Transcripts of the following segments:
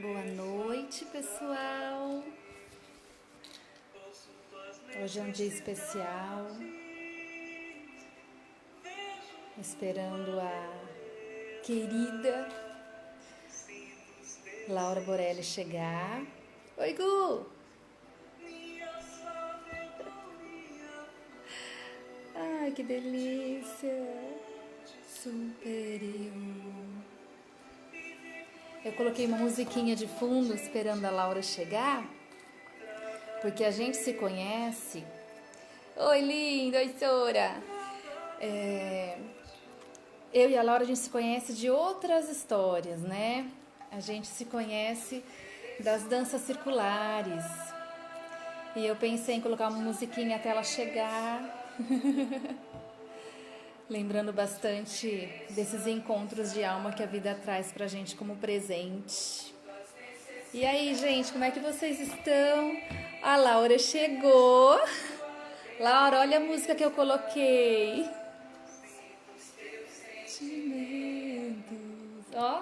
Boa noite, pessoal. Hoje é um dia especial, esperando a querida Laura Borelli chegar. Oi, Gu! Ai, que delícia! Superior. Eu coloquei uma musiquinha de fundo esperando a Laura chegar, porque a gente se conhece. Oi, linda! Oi, Sora! Eu e a Laura, a gente se conhece de outras histórias, né? A gente se conhece das danças circulares. E eu pensei em colocar uma musiquinha até ela chegar. Lembrando bastante desses encontros de alma que a vida traz pra gente como presente. E aí, gente, como é que vocês estão? A Laura chegou. Laura, olha a música que eu coloquei. Ó.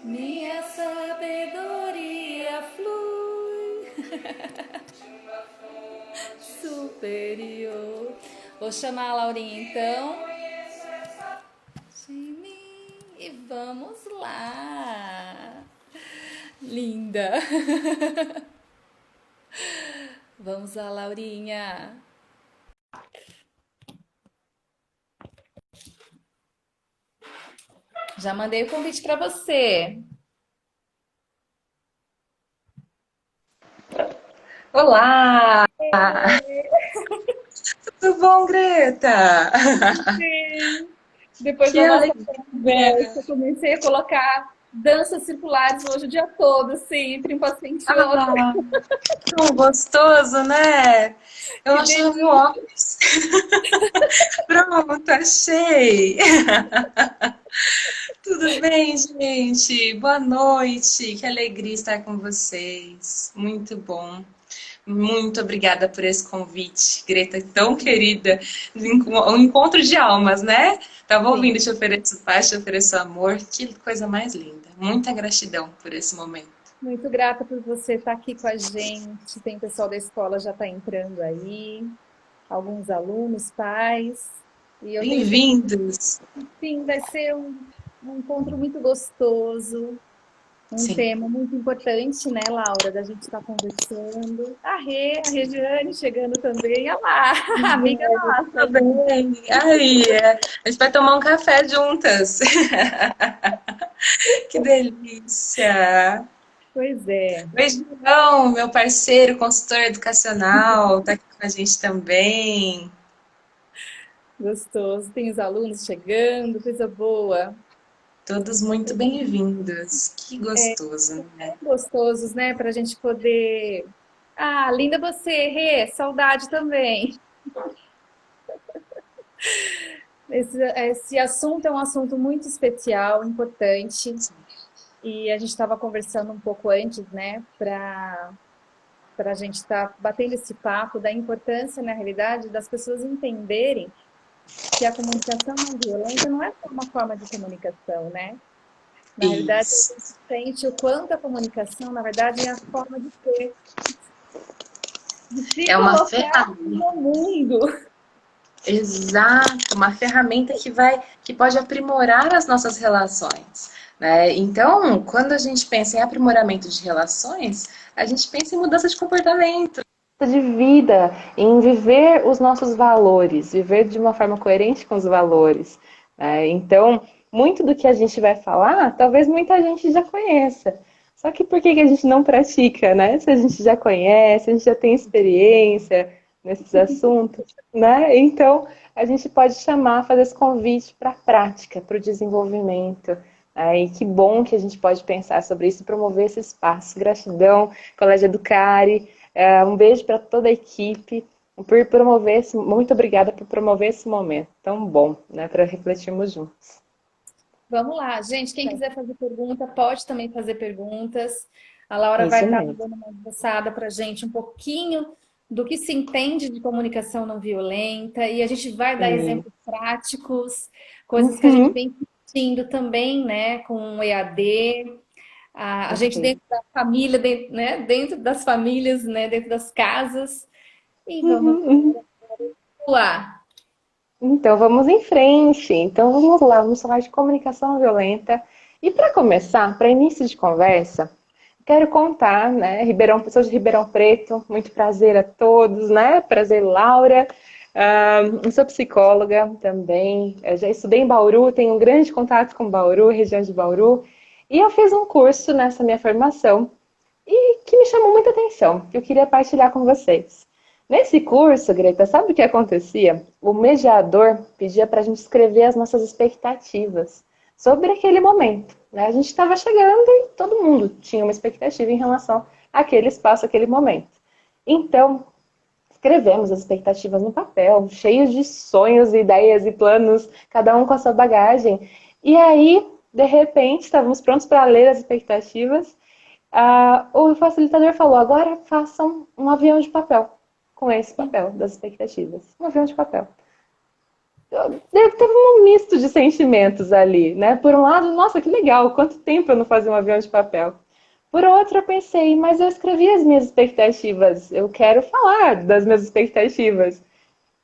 Minha sabedoria flui superior. Vou chamar a Laurinha então. De mim e vamos lá. Linda. Vamos lá, Laurinha. Já mandei o convite para você. Olá! Tudo bom, Greta? Sim. Depois Que da nossa alegria! conversa, eu comecei a colocar danças circulares hoje o dia todo, assim, entre um paciente e outro. Ah, tão gostoso, né? Eu Que não chave o delícia. óculos. Pronto, achei! Tudo bem, gente? Boa noite. Que alegria estar com vocês. Muito bom. Muito obrigada por esse convite, Greta, tão querida. Um encontro de almas, né? Tava ouvindo, Sim. te ofereço paz, te ofereço amor. Que coisa mais linda. Muita gratidão por esse momento. Muito grata por você estar aqui com a gente. Tem pessoal da escola já está entrando aí, alguns alunos, pais. E eu tenho certeza Bem-vindos! que sim, vai ser um encontro muito gostoso, um Sim. tema muito importante, né, Laura, da gente estar conversando. A Regiane chegando também. Olha lá, amiga Tudo nossa. bem? Aí, a gente vai tomar um café juntas. Que delícia! Pois é, Beijão, meu parceiro, consultor educacional, tá aqui com a gente também. gostoso. Tem os alunos chegando, coisa boa. Todos muito bem-vindos. Que gostoso, né? Gostosos, né? Para a gente poder. Ah, linda você, Rê, saudade também. Esse assunto é um assunto muito especial, importante, e a gente estava conversando um pouco antes, né, para a gente estar batendo esse papo da importância, na realidade, das pessoas entenderem que a comunicação não violenta não é só uma forma de comunicação, né? Na realidade, a Isso. gente sente o quanto a comunicação, na verdade, é a forma de ser, de se É uma colocar ferramenta, no mundo. exato, uma ferramenta que pode aprimorar as nossas relações, né? Então, quando a gente pensa em aprimoramento de relações, a gente pensa em mudança de comportamento, de vida, em viver os nossos valores, viver de uma forma coerente com os valores, né? Então, muito do que a gente vai falar, talvez muita gente já conheça. Só que por que que a gente não pratica, né? Se a gente já conhece, a gente já tem experiência nesses assuntos, né? Então, a gente pode chamar, fazer esse convite para a prática, para o desenvolvimento. Né? E que bom que a gente pode pensar sobre isso e promover esse espaço. Gratidão, Colégio Educare. Um beijo para toda a equipe por promover muito obrigada por promover esse momento tão bom, né, para refletirmos juntos. Vamos lá, gente. Quem quiser fazer pergunta, pode também fazer perguntas. A Laura vai Isso estar mesmo. dando uma esboçada para a gente um pouquinho do que se entende de comunicação não violenta e a gente vai dar Sim. exemplos práticos, coisas que a gente Uhum. vem sentindo também, né, com o EAD. a gente dentro da família, dentro, né, dentro das famílias, né, dentro das casas. E vamos Uhum. lá. Então, vamos em frente. Então, vamos lá, vamos falar de comunicação não violenta. E para começar, para início de conversa, quero contar, né, sou de Ribeirão Preto, muito prazer a todos, né? Prazer, Laura. Eu sou psicóloga também, eu já estudei em Bauru, tenho um grande contato com Bauru, região de Bauru, e eu fiz um curso nessa minha formação e que me chamou muita atenção, que eu queria partilhar com vocês. Nesse curso, Greta, sabe o que acontecia? O mediador pedia para a gente escrever as nossas expectativas sobre aquele momento, né? A gente estava chegando e todo mundo tinha uma expectativa em relação àquele espaço, àquele momento. Então, escrevemos as expectativas no papel, cheios de sonhos, ideias e planos, cada um com a sua bagagem. E aí, de repente, estávamos prontos para ler as expectativas. O facilitador falou: agora façam um avião de papel, com esse papel das expectativas. Um avião de papel. Teve um misto de sentimentos ali, né? Por um lado, nossa, que legal, quanto tempo eu não fazia um avião de papel. Por outro, eu pensei, mas eu escrevi as minhas expectativas, eu quero falar das minhas expectativas.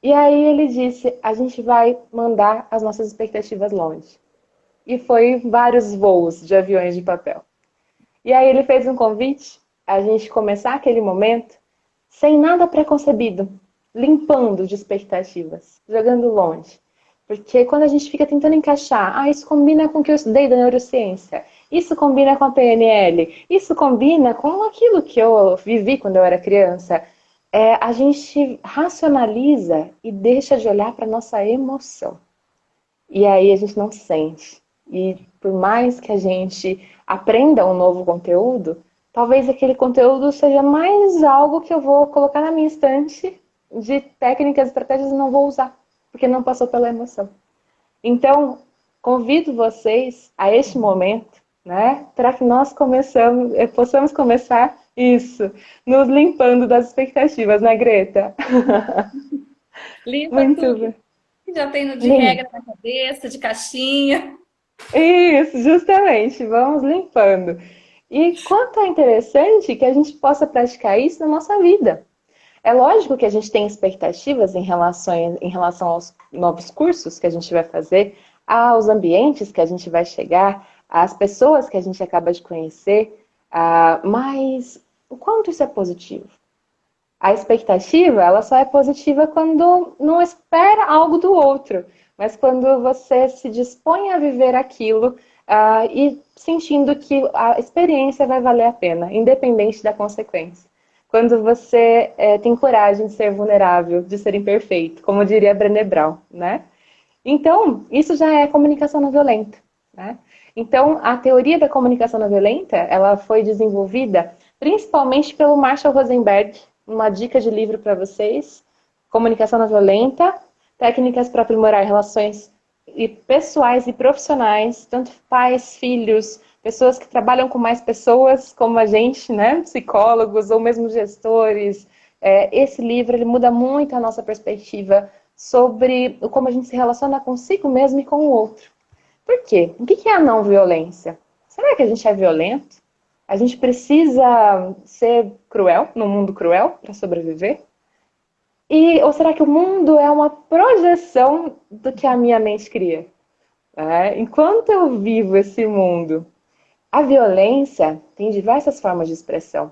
E aí ele disse, a gente vai mandar as nossas expectativas longe. E foi vários voos de aviões de papel. E aí ele fez um convite a gente começar aquele momento sem nada preconcebido, limpando de expectativas, jogando longe. Porque quando a gente fica tentando encaixar, isso combina com o que eu estudei da neurociência, isso combina com a PNL, isso combina com aquilo que eu vivi quando eu era criança, a gente racionaliza e deixa de olhar para a nossa emoção. E aí a gente não sente. E por mais que a gente aprenda um novo conteúdo, talvez aquele conteúdo seja mais algo que eu vou colocar na minha estante de técnicas e estratégias e não vou usar, porque não passou pela emoção. Então, convido vocês a este momento, né, para que nós possamos começar isso, nos limpando das expectativas, né, Greta? Limpa Muito tudo bem. que já tem no de Limpa. regra na cabeça, de caixinha. Isso, justamente, vamos limpando. E quanto é interessante que a gente possa praticar isso na nossa vida. É lógico que a gente tem expectativas em relação aos novos cursos que a gente vai fazer, aos ambientes que a gente vai chegar, às pessoas que a gente acaba de conhecer, mas o quanto isso é positivo? A expectativa, ela só é positiva quando não espera algo do outro, mas quando você se dispõe a viver aquilo e sentindo que a experiência vai valer a pena, independente da consequência. Quando você tem coragem de ser vulnerável, de ser imperfeito, como diria Brené Brown, né? Então, isso já é comunicação não violenta, né? Então, a teoria da comunicação não violenta, ela foi desenvolvida principalmente pelo Marshall Rosenberg, uma dica de livro para vocês, Comunicação não violenta, técnicas para aprimorar relações pessoais e profissionais, tanto pais, filhos, pessoas que trabalham com mais pessoas, como a gente, né? Psicólogos ou mesmo gestores. Esse livro ele muda muito a nossa perspectiva sobre como a gente se relaciona consigo mesmo e com o outro. Por quê? O que é a não violência? Será que a gente é violento? A gente precisa ser cruel, num mundo cruel, para sobreviver? Ou será que o mundo é uma projeção do que a minha mente cria? Enquanto eu vivo esse mundo, a violência tem diversas formas de expressão.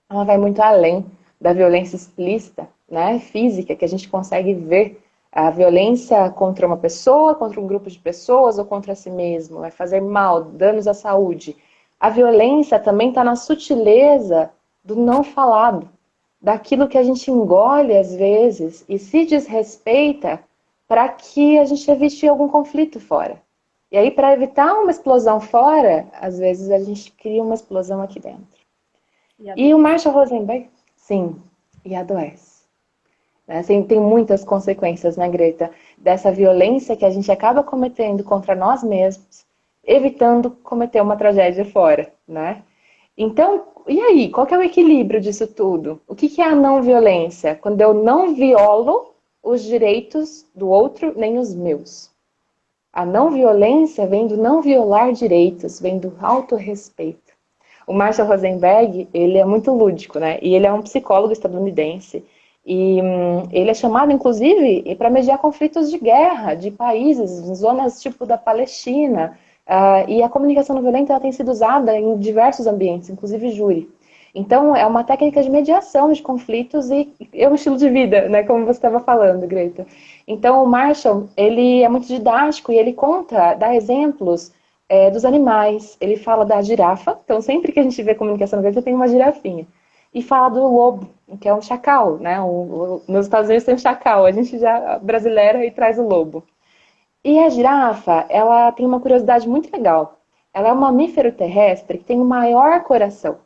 Ela vai muito além da violência explícita, né, física, que a gente consegue ver. A violência contra uma pessoa, contra um grupo de pessoas ou contra si mesmo, vai fazer mal, danos à saúde. A violência também está na sutileza do não falado, daquilo que a gente engole às vezes e se desrespeita para que a gente evite algum conflito fora. E aí, para evitar uma explosão fora, às vezes a gente cria uma explosão aqui dentro. E o Marshall Rosenberg, sim, e adoece. Assim, tem muitas consequências, né, Greta? Dessa violência que a gente acaba cometendo contra nós mesmos, evitando cometer uma tragédia fora, né? Então, e aí? Qual que é o equilíbrio disso tudo? O que é a não violência? Quando eu não violo os direitos do outro, nem os meus. A não violência vem do não violar direitos, vem do autorrespeito. O Marshall Rosenberg, ele é muito lúdico, né? E ele é um psicólogo estadunidense. E ele é chamado, inclusive, para mediar conflitos de guerra de países, em zonas tipo da Palestina. E a comunicação não violenta ela tem sido usada em diversos ambientes, inclusive júri. Então, é uma técnica de mediação de conflitos e é um estilo de vida, né? Como você estava falando, Greta. Então, o Marshall, ele é muito didático e ele conta, dá exemplos dos animais. Ele fala da girafa. Então, sempre que a gente vê comunicação não violenta, tem uma girafinha. E fala do lobo, que é um chacal, né? Nos Estados Unidos tem um chacal, a gente já brasileira e traz o lobo. E a girafa, ela tem uma curiosidade muito legal. Ela é um mamífero terrestre que tem o maior coração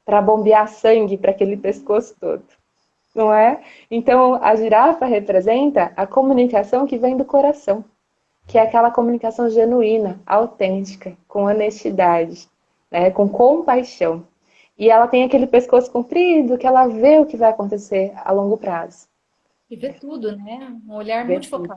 para bombear sangue para aquele pescoço todo, não é? Então, a girafa representa a comunicação que vem do coração, que é aquela comunicação genuína, autêntica, com honestidade, né? Com compaixão. E ela tem aquele pescoço comprido que ela vê o que vai acontecer a longo prazo. E vê tudo, né? Um olhar Vê tudo. multifocal.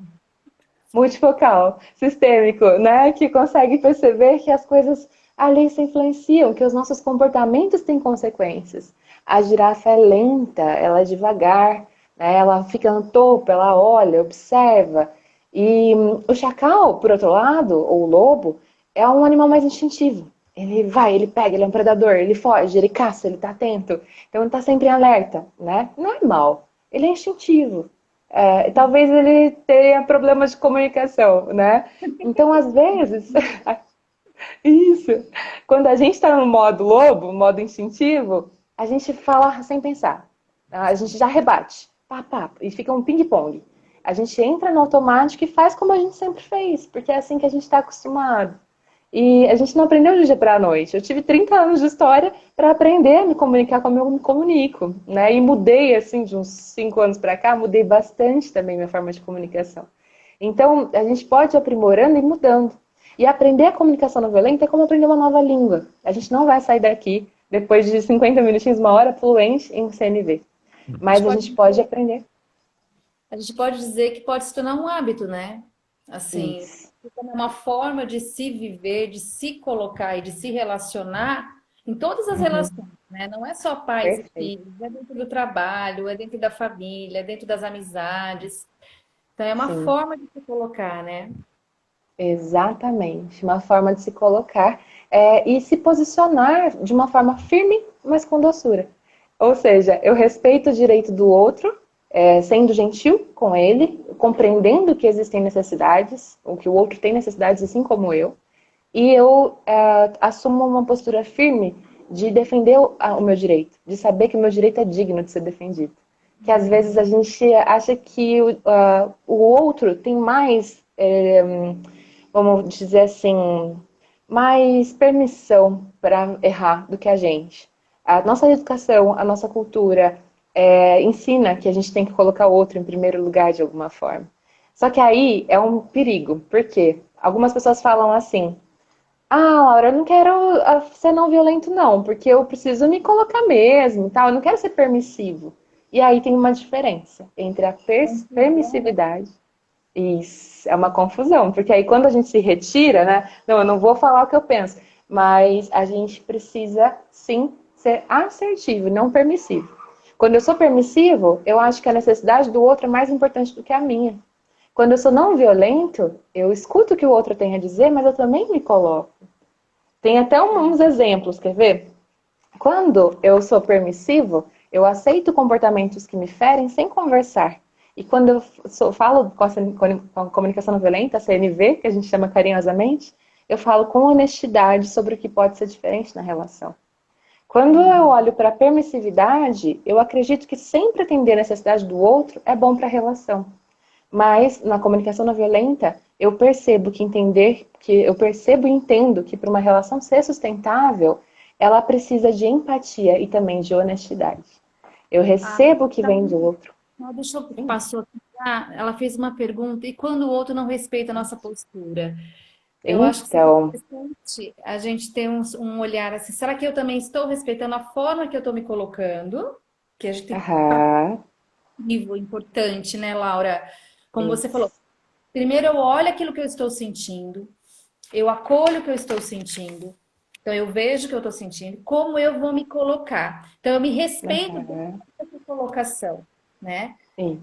Multifocal, sistêmico, né? Que consegue perceber que as coisas ali se influenciam, que os nossos comportamentos têm consequências. A girafa é lenta, ela é devagar, né? Ela fica no topo, ela olha, observa. E o chacal, por outro lado, ou o lobo, é um animal mais instintivo. Ele vai, ele pega, ele é um predador, ele foge, ele caça, ele está atento. Então ele está sempre em alerta, né? Não é mal, ele é instintivo. Talvez ele tenha problemas de comunicação, né? Então, às vezes, isso. Quando a gente está no modo lobo, modo instintivo, a gente fala sem pensar. A gente já rebate. Pá, pá, e fica um ping-pong. A gente entra no automático e faz como a gente sempre fez, porque é assim que a gente está acostumado. E a gente não aprendeu do dia para a noite. Eu tive 30 anos de história para aprender a me comunicar como eu me comunico, né? E mudei, assim, de uns 5 anos para cá, mudei bastante também minha forma de comunicação. Então, a gente pode ir aprimorando e mudando. E aprender a comunicação não violenta é como aprender uma nova língua. A gente não vai sair daqui, depois de 50 minutinhos, uma hora, fluente em CNV. Mas a gente pode aprender. A gente pode dizer que pode se tornar um hábito, né? Assim, Isso. uma forma de se viver, de se colocar e de se relacionar em todas as Uhum. relações, né? Não é só pais e Perfeito. filhos, é dentro do trabalho, é dentro da família, é dentro das amizades. Então, é uma Sim. forma de se colocar, né? Exatamente, uma forma de se colocar e se posicionar de uma forma firme, mas com doçura. Ou seja, eu respeito o direito do outro, sendo gentil com ele, compreendendo que existem necessidades, ou que o outro tem necessidades assim como eu, e eu assumo uma postura firme de defender o meu direito, de saber que o meu direito é digno de ser defendido. Que às vezes a gente acha que o outro tem mais vamos dizer assim, mais permissão para errar do que a gente. A nossa educação, a nossa cultura ensina que a gente tem que colocar o outro em primeiro lugar de alguma forma. Só que aí é um perigo, porque algumas pessoas falam assim: ah, Laura, eu não quero ser não violento, não, porque eu preciso me colocar mesmo, tal, eu não quero ser permissivo. E aí tem uma diferença entre a Confusão, né? permissividade. Isso, é uma confusão, porque aí quando a gente se retira, né? Não, eu não vou falar o que eu penso, mas a gente precisa sim ser assertivo, não permissivo. Quando eu sou permissivo, eu acho que a necessidade do outro é mais importante do que a minha. Quando eu sou não violento, eu escuto o que o outro tem a dizer, mas eu também me coloco. Tem até uns exemplos, quer ver? Quando eu sou permissivo, eu aceito comportamentos que me ferem sem conversar. E quando eu falo com a comunicação não violenta, a CNV, que a gente chama carinhosamente, eu falo com honestidade sobre o que pode ser diferente na relação. Quando eu olho para a permissividade, eu acredito que sempre atender a necessidade do outro é bom para a relação. Mas na comunicação não violenta, eu percebo e entendo que para uma relação ser sustentável, ela precisa de empatia e também de honestidade. Eu Ah, recebo o que vem do outro. deixa eu passou aqui. Ela fez uma pergunta, e quando o outro não respeita a nossa postura? Eu acho que seria Então, interessante a gente ter um olhar assim, será que eu também estou respeitando a forma que eu estou me colocando? Que a gente tem aham, vivo importante, né, Laura? Como você falou, isso, primeiro eu olho aquilo que eu estou sentindo, eu acolho o que eu estou sentindo, Então, eu vejo o que eu estou sentindo, como eu vou me colocar. Então, eu me respeito Uhum. dessa colocação, né? Isso.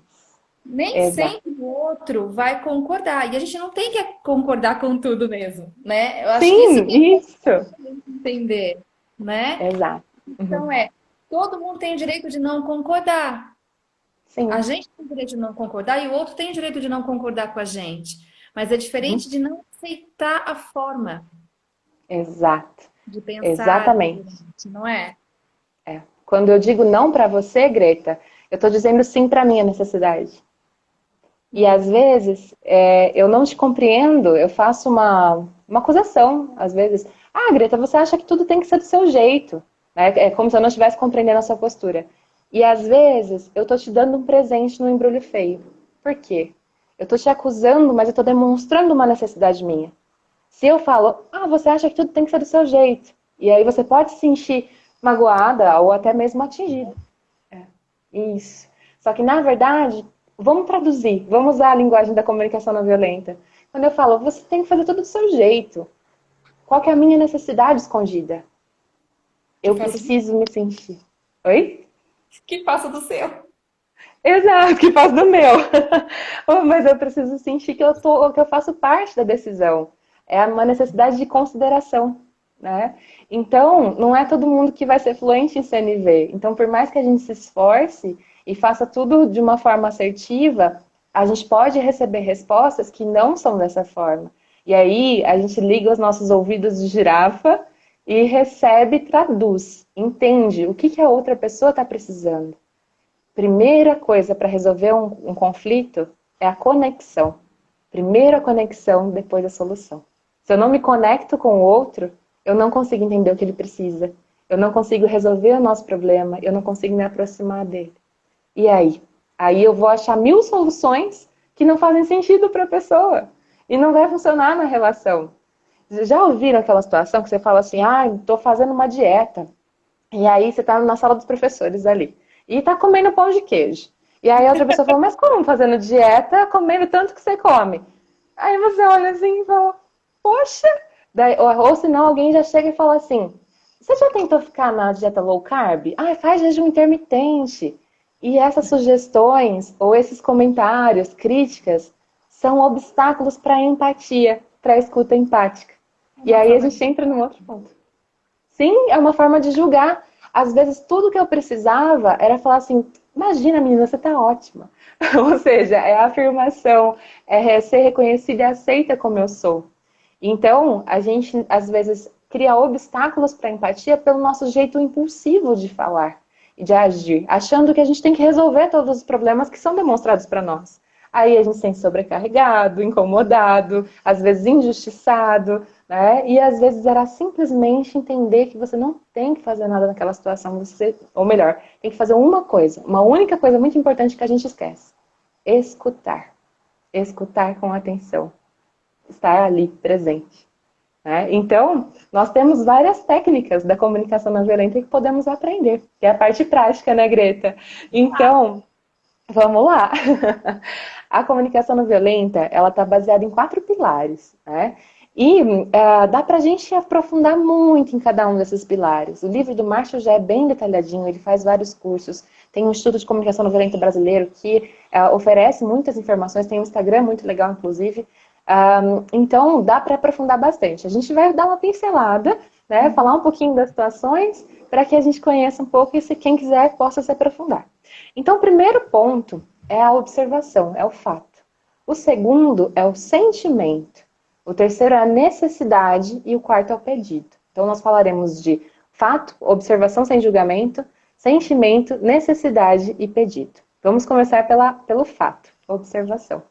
Nem Exato. sempre o outro vai concordar. E a gente não tem que concordar com tudo mesmo, né? Eu acho que isso Sim, isso. é entender, né? Exato. Uhum. Então, todo mundo tem o direito de não concordar. A Sim. gente tem o direito de não concordar e o outro tem o direito de não concordar com a gente. Mas é Uhum. diferente de não aceitar a forma Exato. de pensar Exatamente. diferente, não é? É. Quando eu digo não para você, Greta, eu estou dizendo sim para minha necessidade. E às Hum. vezes eu não te compreendo, eu faço uma acusação, às vezes. Ah, Greta, você acha que tudo tem que ser do seu jeito. Né? É como se eu não estivesse compreendendo a sua postura. E às vezes eu tô te dando um presente no embrulho feio. Por quê? Eu tô te acusando, mas eu tô demonstrando uma necessidade minha. Se eu falo, ah, você acha que tudo tem que ser do seu jeito. E aí você pode se sentir magoada ou até mesmo atingida. É, isso. Só que, na verdade, vamos traduzir, vamos usar a linguagem da comunicação não violenta. Quando eu falo, você tem que fazer tudo do seu jeito. Qual que é a minha necessidade escondida? Que Eu faça, preciso me sentir. Oi? que faça do seu. Exato, que faz do meu. Mas eu preciso sentir que eu faço parte da decisão. É uma necessidade de consideração, né? Então, não é todo mundo que vai ser fluente em CNV. Então, por mais que a gente se esforce e faça tudo de uma forma assertiva, a gente pode receber respostas que não são dessa forma. E aí, a gente liga os nossos ouvidos de girafa e recebe, traduz, entende o que a outra pessoa está precisando. Primeira coisa para resolver um conflito é a conexão. Primeiro a conexão, depois a solução. Se eu não me conecto com o outro, eu não consigo entender o que ele precisa. Eu não consigo resolver o nosso problema, eu não consigo me aproximar dele. E aí? Aí eu vou achar mil soluções que não fazem sentido para a pessoa. E não vai funcionar na relação. Já ouviram aquela situação que você fala assim, ah, estou fazendo uma dieta. E aí você está na sala dos professores ali. E está comendo pão de queijo. E aí a outra pessoa fala, mas como fazendo dieta, comendo tanto que você come? Aí você olha assim e fala, poxa. Daí, ou senão alguém já chega e fala assim, você já tentou ficar na dieta low carb? Ah, faz jejum intermitente. E essas sugestões, ou esses comentários, críticas, são obstáculos para a empatia, para a escuta empática. É E uma aí a forma de. gente entra num outro ponto. Sim, é uma forma de julgar. Às vezes, tudo que eu precisava era falar assim: imagina, menina, você tá ótima. Ou seja, é a afirmação, é ser reconhecida e aceita como eu sou. Então, a gente, às vezes, cria obstáculos para a empatia pelo nosso jeito impulsivo de falar e de agir, achando que a gente tem que resolver todos os problemas que são demonstrados para nós. Aí a gente se sente sobrecarregado, incomodado, às vezes injustiçado, né? E às vezes era simplesmente entender que você não tem que fazer nada naquela situação, você, ou melhor, tem que fazer uma única coisa muito importante que a gente esquece: escutar. Escutar com atenção, estar ali presente. Né? Então, nós temos várias técnicas da comunicação não violenta que podemos aprender, que é a parte prática, né, Greta? Então, vamos lá. A comunicação não violenta, ela está baseada em 4 pilares, né? E dá para a gente aprofundar muito em cada um desses pilares. O livro do Marshall já é bem detalhadinho, ele faz vários cursos. Tem um Instituto de Comunicação não violenta brasileiro que oferece muitas informações, tem um Instagram muito legal, inclusive. Então, dá para aprofundar bastante. A gente vai dar uma pincelada, né? Falar um pouquinho das situações, para que a gente conheça um pouco e, se quem quiser, possa se aprofundar. Então, o primeiro ponto é a observação, é o fato. O segundo é o sentimento. O terceiro é a necessidade e o quarto é o pedido. Então, nós falaremos de fato, observação sem julgamento, sentimento, necessidade e pedido. Vamos começar pelo fato, observação.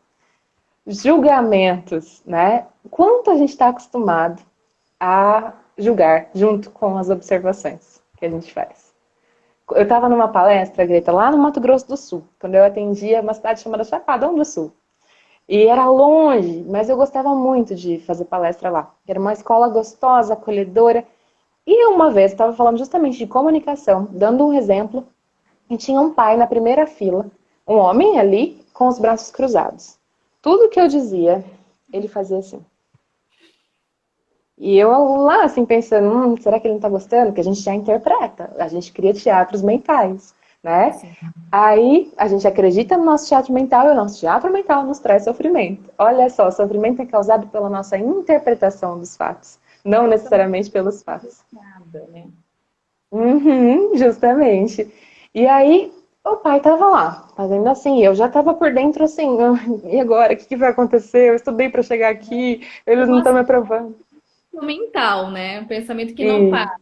Julgamentos, né? Quanto a gente está acostumado a julgar junto com as observações que a gente faz. Eu estava numa palestra, Greta, lá no Mato Grosso do Sul, quando eu atendia uma cidade chamada Chapadão do Sul. E era longe, mas eu gostava muito de fazer palestra lá. Era uma escola gostosa, acolhedora. E uma vez, eu estava falando justamente de comunicação, dando um exemplo, e tinha um pai na primeira fila, um homem ali, com os braços cruzados. Tudo que eu dizia, ele fazia assim. E eu lá, assim, pensando, será que ele não tá gostando? Porque a gente já interpreta, a gente cria teatros mentais, né? Sim. Aí a gente acredita no nosso teatro mental e o nosso teatro mental nos traz sofrimento. Olha só, o sofrimento é causado pela nossa interpretação dos fatos, não necessariamente pelos fatos. Nada, né? Uhum, justamente. E aí o pai tava lá, fazendo assim, eu já tava por dentro assim, e agora? O que vai acontecer? Eu estudei para chegar aqui, eles não estão me aprovando. Mental, né? Um pensamento que não E, para.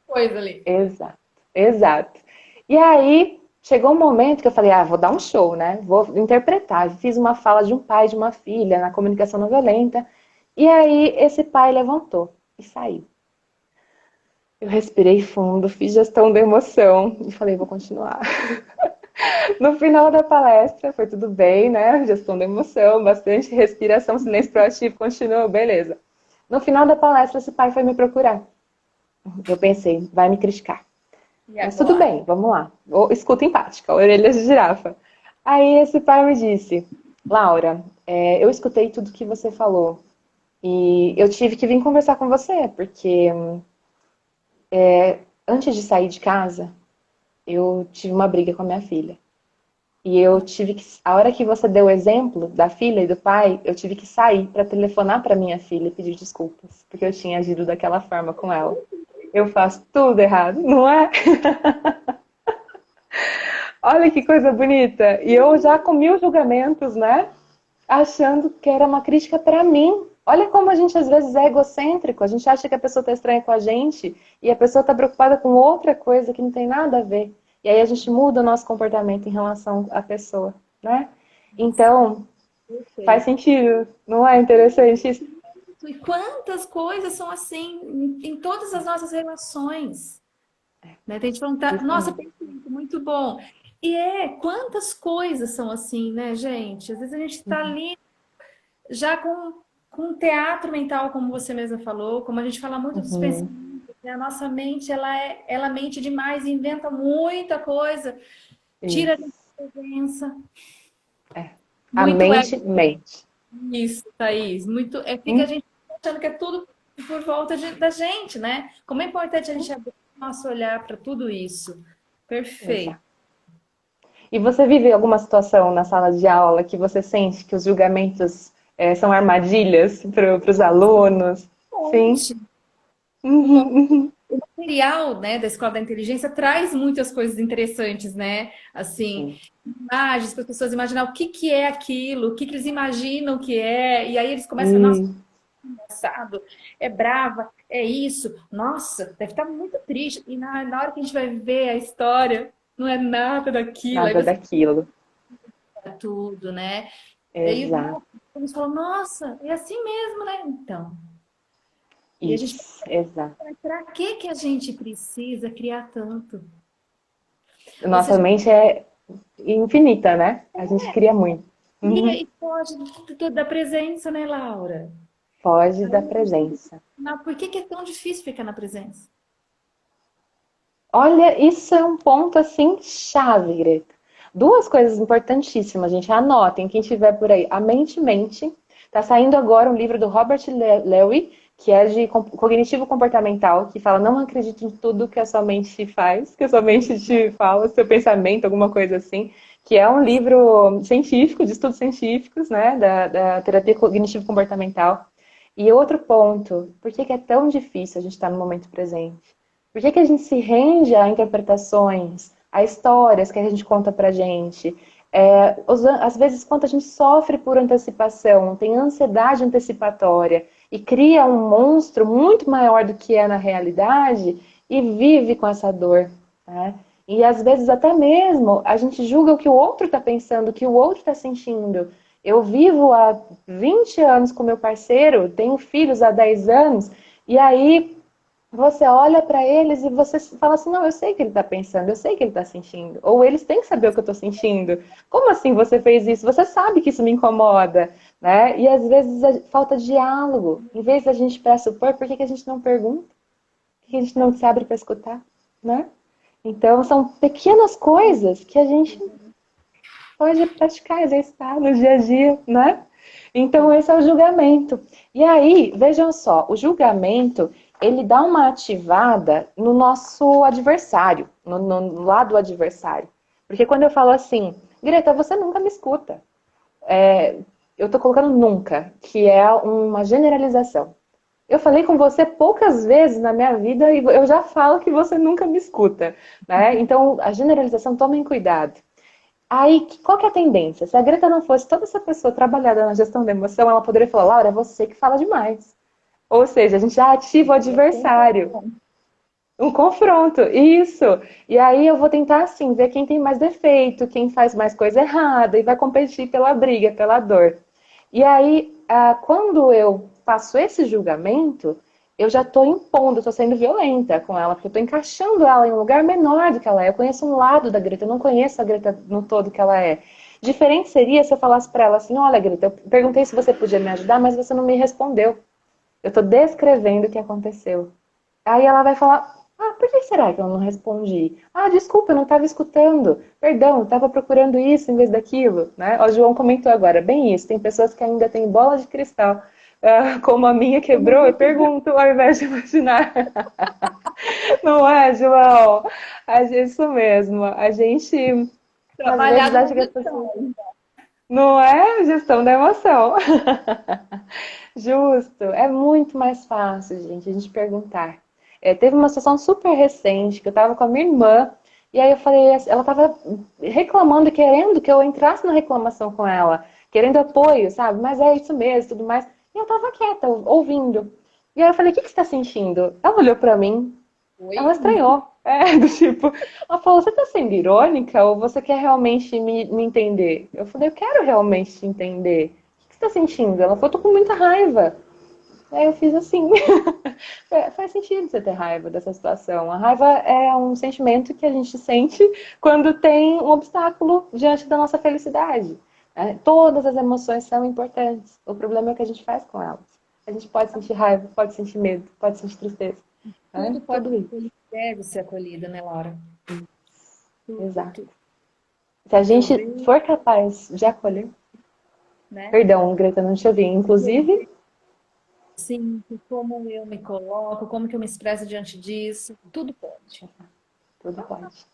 Coisa ali. exato, exato. E aí chegou um momento que eu falei, vou dar um show, né? Vou interpretar. Fiz uma fala de um pai e de uma filha na comunicação não violenta. E aí esse pai levantou e saiu. Eu respirei fundo, fiz gestão da emoção e falei, vou continuar. No final da palestra, foi tudo bem, né? Gestão da emoção, bastante respiração, silêncio proativo, continuou, beleza. No final da palestra, esse pai foi me procurar. Eu pensei, vai me criticar. E Mas tudo agora? bem, vamos lá. Escuta empática, orelhas de girafa. Aí esse pai me disse, Laura, eu escutei tudo que você falou e eu tive que vir conversar com você, porque antes de sair de casa, eu tive uma briga com a minha filha. E eu tive que, a hora que você deu o exemplo da filha e do pai, eu tive que sair para telefonar para minha filha e pedir desculpas, porque eu tinha agido daquela forma com ela. Eu faço tudo errado, não é? Olha que coisa bonita. E eu já com mil julgamentos, né? Achando que era uma crítica para mim. Olha como a gente às vezes é egocêntrico. A gente acha que a pessoa está estranha com a gente e a pessoa está preocupada com outra coisa que não tem nada a ver. E aí a gente muda o nosso comportamento em relação à pessoa, né? Então, faz Perfeito. sentido. Não é interessante isso? E quantas coisas são assim em todas as nossas relações, né? Tem gente falando, nossa, Justamente. perfeito, muito bom. E quantas coisas são assim, né, gente? Às vezes a gente está ali já com um teatro mental, como você mesma falou, como a gente fala muito dos Uhum. pensamentos, né? A nossa mente, ela mente demais, inventa muita coisa, tira a gente Isso. da presença, É. A muito mente mente. isso, Thaís. Muito, fica a Hum? gente achando que é tudo por volta da gente, né? Como é importante a gente abrir o nosso olhar para tudo isso. Perfeito. Exato. E você vive alguma situação na sala de aula que você sente que os julgamentos são armadilhas para os alunos? Sim. Monte. Uhum, uhum. O material, né, da Escola da Inteligência traz muitas coisas interessantes, né? Assim, Sim. imagens para as pessoas imaginar o que que é aquilo, o que que eles imaginam que é, e aí eles começam a falar, nossa, Hum, engraçado, é brava, é isso, nossa, deve estar muito triste. E na hora que a gente vai ver a história, não é nada daquilo, aí nada você daquilo. fala tudo, né? E aí Exato. eles falam, nossa, é assim mesmo, né? Então. E a gente Isso, exato. para que a gente precisa criar tanto? Ou Nossa seja, mente é infinita, né? A gente cria muito. Uhum. e pode da presença, né, Laura? Foge da presença. Não, por que é tão difícil ficar na presença? Olha, isso é um ponto assim chave, Greta. Duas coisas importantíssimas, gente. Anotem, quem estiver por aí. A mente mente. Tá saindo agora um livro do Robert Lewy, que é de cognitivo comportamental, que fala não acredite em tudo que a sua mente te faz, que a sua mente te fala, seu pensamento, alguma coisa assim. Que é um livro científico, de estudos científicos, né, da terapia cognitivo comportamental. E outro ponto, por que é tão difícil a gente estar no momento presente? Por que a gente se rende a interpretações, a histórias que a gente conta pra gente? Às vezes, quanto a gente sofre por antecipação, tem ansiedade antecipatória e cria um monstro muito maior do que é na realidade e vive com essa dor. Né? E às vezes, até mesmo, a gente julga o que o outro está pensando, o que o outro está sentindo. Eu vivo há 20 anos com meu parceiro, tenho filhos há 10 anos, e aí você olha para eles e você fala assim, não, eu sei que ele está pensando, eu sei que ele está sentindo. Ou eles têm que saber o que eu estou sentindo. Como assim você fez isso? Você sabe que isso me incomoda, né? E às vezes falta diálogo. Em vez da gente pressupor, por que a gente não pergunta? Por que a gente não se abre para escutar, né? Então, são pequenas coisas que a gente pode praticar, exercitar no dia a dia, né? Então, esse é o julgamento. E aí, vejam só, o julgamento, ele dá uma ativada no nosso adversário, no lado adversário. Porque quando eu falo assim, Greta, você nunca me escuta. Eu estou colocando nunca, que é uma generalização. Eu falei com você poucas vezes na minha vida e eu já falo que você nunca me escuta, né? Então, a generalização, tomem cuidado. Aí, qual que é a tendência? Se a Greta não fosse toda essa pessoa trabalhada na gestão da emoção, ela poderia falar, Laura, é você que fala demais. Ou seja, a gente já ativa o adversário. Um confronto, isso. E aí eu vou tentar, assim, ver quem tem mais defeito, quem faz mais coisa errada, e vai competir pela briga, pela dor. E aí, quando eu faço esse julgamento, eu já estou impondo, estou sendo violenta com ela, porque eu estou encaixando ela em um lugar menor do que ela é. Eu conheço um lado da Greta, eu não conheço a Greta no todo que ela é. Diferente seria se eu falasse para ela assim, olha, Greta, eu perguntei se você podia me ajudar, mas você não me respondeu. Eu estou descrevendo o que aconteceu. Aí ela vai falar, por que será que eu não respondi? Desculpa, eu não estava escutando. Perdão, eu estava procurando isso em vez daquilo. Né? O João comentou agora, bem isso, tem pessoas que ainda têm bola de cristal. Como a minha quebrou, eu pergunto ao invés de imaginar. Não é, João? Isso mesmo. A gente, às vezes, Trabalhado na acha que as pessoas... Não é gestão da emoção. Justo. É muito mais fácil, gente, a gente perguntar. Teve uma situação super recente que eu tava com a minha irmã, e aí eu falei, ela tava reclamando, querendo que eu entrasse na reclamação com ela, querendo apoio, sabe? Mas é isso mesmo, tudo mais. E eu tava quieta, ouvindo. E aí eu falei, o que que você tá sentindo? Ela olhou pra mim, ela Oi? estranhou. Do tipo, ela falou, você tá sendo irônica ou você quer realmente me entender? Eu falei, eu quero realmente te entender. O que você tá sentindo? Ela falou, tô com muita raiva. Aí eu fiz assim. Faz sentido você ter raiva dessa situação. A raiva é um sentimento que a gente sente quando tem um obstáculo diante da nossa felicidade. Todas as emoções são importantes. O problema é o que a gente faz com elas. A gente pode sentir raiva, pode sentir medo, pode sentir tristeza. Tudo pode Tudo ser isso. acolhido, deve ser acolhido, né, Laura? Tudo, Exato. tudo. Se a Eu gente vejo, for capaz de acolher. né? Perdão, Greta, não te ouvi. Inclusive, Sim, como eu me coloco, como que eu me expresso diante disso, tudo pode. tudo pode.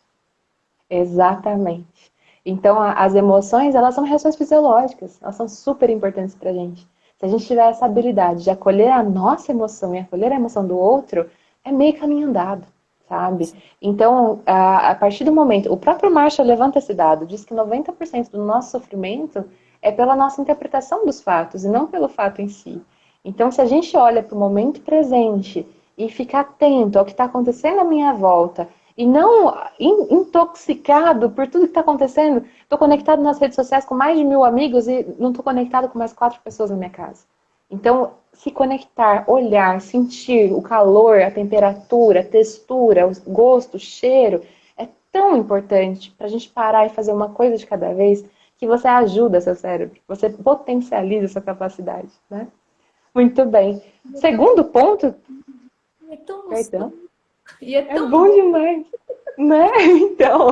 Exatamente. Então, as emoções, elas são reações fisiológicas, elas são super importantes para a gente. Se a gente tiver essa habilidade de acolher a nossa emoção e acolher a emoção do outro, é meio caminho andado, sabe? Então, a partir do momento, o próprio Marshall levanta esse dado, diz que 90% do nosso sofrimento é pela nossa interpretação dos fatos e não pelo fato em si. Então, se a gente olha para o momento presente e fica atento ao que está acontecendo à minha volta e não intoxicado por tudo que está acontecendo. Estou conectado nas redes sociais com mais de 1.000 amigos e não estou conectado com mais 4 pessoas na minha casa. Então, se conectar, olhar, sentir o calor, a temperatura, a textura, o gosto, o cheiro, é tão importante para a gente parar e fazer uma coisa de cada vez que você ajuda seu cérebro, você potencializa sua capacidade, né? Muito bem. Segundo ponto, É tão perdão. gostoso. E é É tão bom bom. demais, né? Então,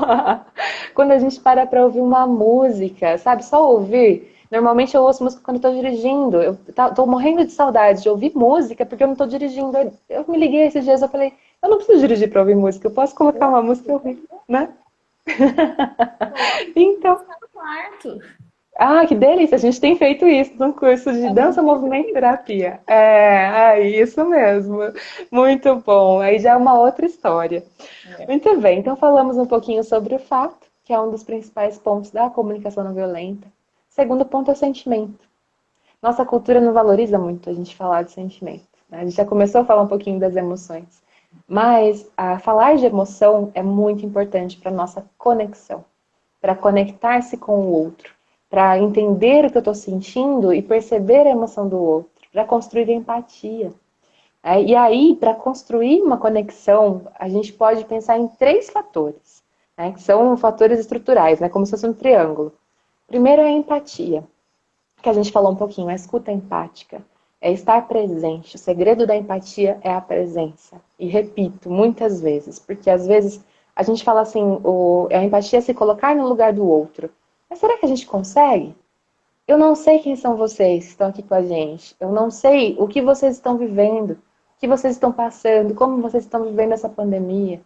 quando a gente para ouvir uma música, sabe? Só ouvir. Normalmente eu ouço música quando estou dirigindo. Eu tô morrendo de saudade de ouvir música porque eu não estou dirigindo. Eu me liguei esses dias, eu falei, eu não preciso dirigir para ouvir música, eu posso colocar uma música e ouvir, né? Coloca Então, no quarto. que delícia! A gente tem feito isso no curso de dança, movimento e terapia. Isso mesmo. Muito bom. Aí já é uma outra história. É. Muito bem, então falamos um pouquinho sobre o fato, que é um dos principais pontos da comunicação não violenta. Segundo ponto é o sentimento. Nossa cultura não valoriza muito a gente falar de sentimento, né? A gente já começou a falar um pouquinho das emoções, mas falar de emoção é muito importante para a nossa conexão, para conectar-se com o outro, para entender o que eu estou sentindo e perceber a emoção do outro, para construir empatia. E aí, para construir uma conexão, a gente pode pensar em 3 fatores, né, que são fatores estruturais, né, como se fosse um triângulo. Primeiro é a empatia, que a gente falou um pouquinho, a escuta empática. É estar presente. O segredo da empatia é a presença. E repito, muitas vezes, porque às vezes a gente fala assim, a empatia é se colocar no lugar do outro. Mas será que a gente consegue? Eu não sei quem são vocês que estão aqui com a gente. Eu não sei o que vocês estão vivendo, o que vocês estão passando, como vocês estão vivendo essa pandemia.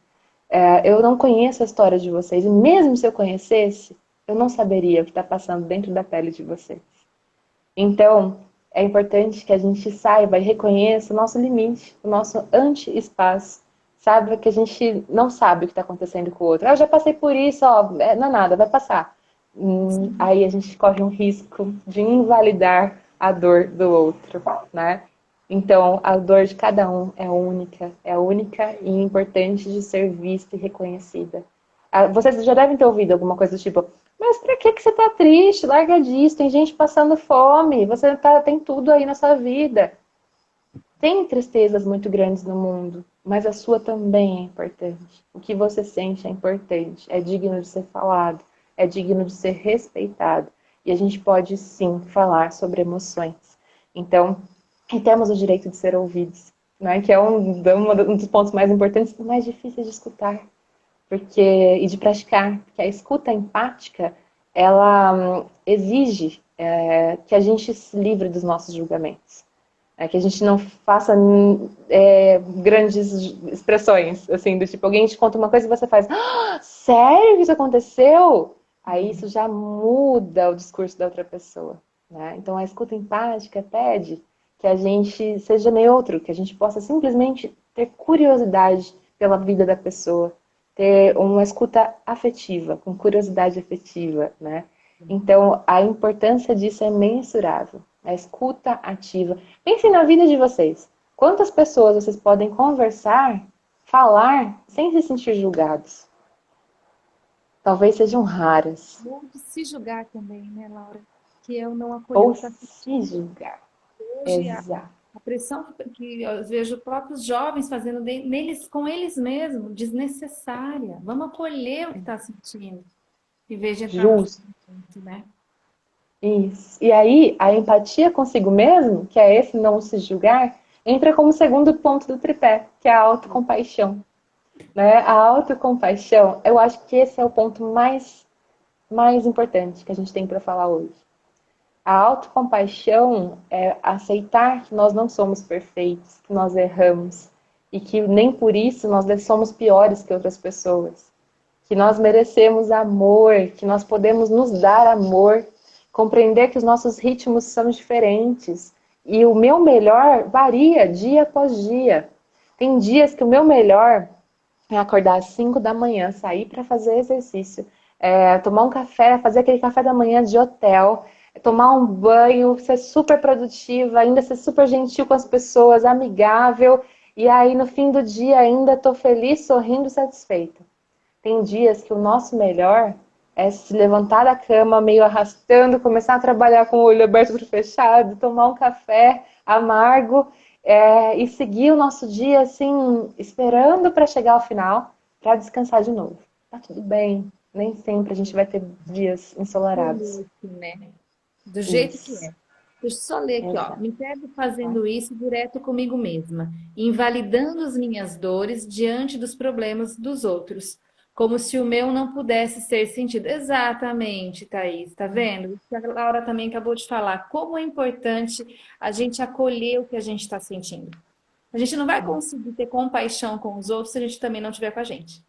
Eu não conheço a história de vocês. E mesmo se eu conhecesse, eu não saberia o que está passando dentro da pele de vocês. Então, é importante que a gente saiba e reconheça o nosso limite, o nosso anti-espaço. Saiba que a gente não sabe o que está acontecendo com o outro. Eu já passei por isso, ó, não é nada, vai passar. Aí a gente corre um risco de invalidar a dor do outro, né? Então, a dor de cada um é única e importante de ser vista e reconhecida. Vocês já devem ter ouvido alguma coisa do tipo, mas pra que você tá triste? Larga disso, tem gente passando fome, tem tudo aí na sua vida. Tem tristezas muito grandes no mundo, mas a sua também é importante. O que você sente é importante, é digno de ser falado, é digno de ser respeitado. E a gente pode sim falar sobre emoções. Então, e temos o direito de ser ouvidos, né? Que é um dos pontos mais importantes e mais difíceis de escutar e de praticar. Porque a escuta empática, ela exige que a gente se livre dos nossos julgamentos. Que a gente não faça grandes expressões, assim, do tipo, alguém te conta uma coisa e você faz, sério que isso aconteceu? Aí isso já muda o discurso da outra pessoa, né? Então a escuta empática pede que a gente seja neutro, que a gente possa simplesmente ter curiosidade pela vida da pessoa, ter uma escuta afetiva, com curiosidade afetiva, né? Então a importância disso é mensurável. A escuta ativa. Pensem na vida de vocês. Quantas pessoas vocês podem conversar, falar, sem se sentir julgados? Talvez sejam raras. Ou de se julgar também, né, Laura? Que eu não acolhi o Ou que está se julgar. hoje, Exato. a pressão que eu vejo próprios jovens fazendo neles, com eles mesmos, desnecessária. Vamos acolher o que está sentindo, em vez de entrar no Justo. julgamento, né? Isso. E aí, a empatia consigo mesmo, que é esse não se julgar, entra como segundo ponto do tripé, que é a autocompaixão. Né? A autocompaixão, eu acho que esse é o ponto mais importante que a gente tem para falar hoje. A autocompaixão é aceitar que nós não somos perfeitos, que nós erramos e que nem por isso nós somos piores que outras pessoas. Que nós merecemos amor, que nós podemos nos dar amor, compreender que os nossos ritmos são diferentes e o meu melhor varia dia após dia. Tem dias que o meu melhor é acordar às 5 da manhã, sair para fazer exercício, tomar um café, fazer aquele café da manhã de hotel, tomar um banho, ser super produtiva, ainda ser super gentil com as pessoas, amigável, e aí no fim do dia ainda estou feliz, sorrindo, satisfeita. Tem dias que o nosso melhor é se levantar da cama meio arrastando, começar a trabalhar com o olho aberto para fechado, tomar um café amargo e seguir o nosso dia assim, esperando para chegar ao final, para descansar de novo. Tá tudo bem, nem sempre a gente vai ter dias ensolarados. Né? Do jeito que Isso, é. Deixa eu só ler aqui, ó. exato. Me pego fazendo isso direto comigo mesma, invalidando as minhas dores diante dos problemas dos outros, como se o meu não pudesse ser sentido. Exatamente, Thaís, tá vendo? Isso que a Laura também acabou de falar. Como é importante a gente acolher o que a gente está sentindo. A gente não vai conseguir ter compaixão com os outros se a gente também não tiver com a gente.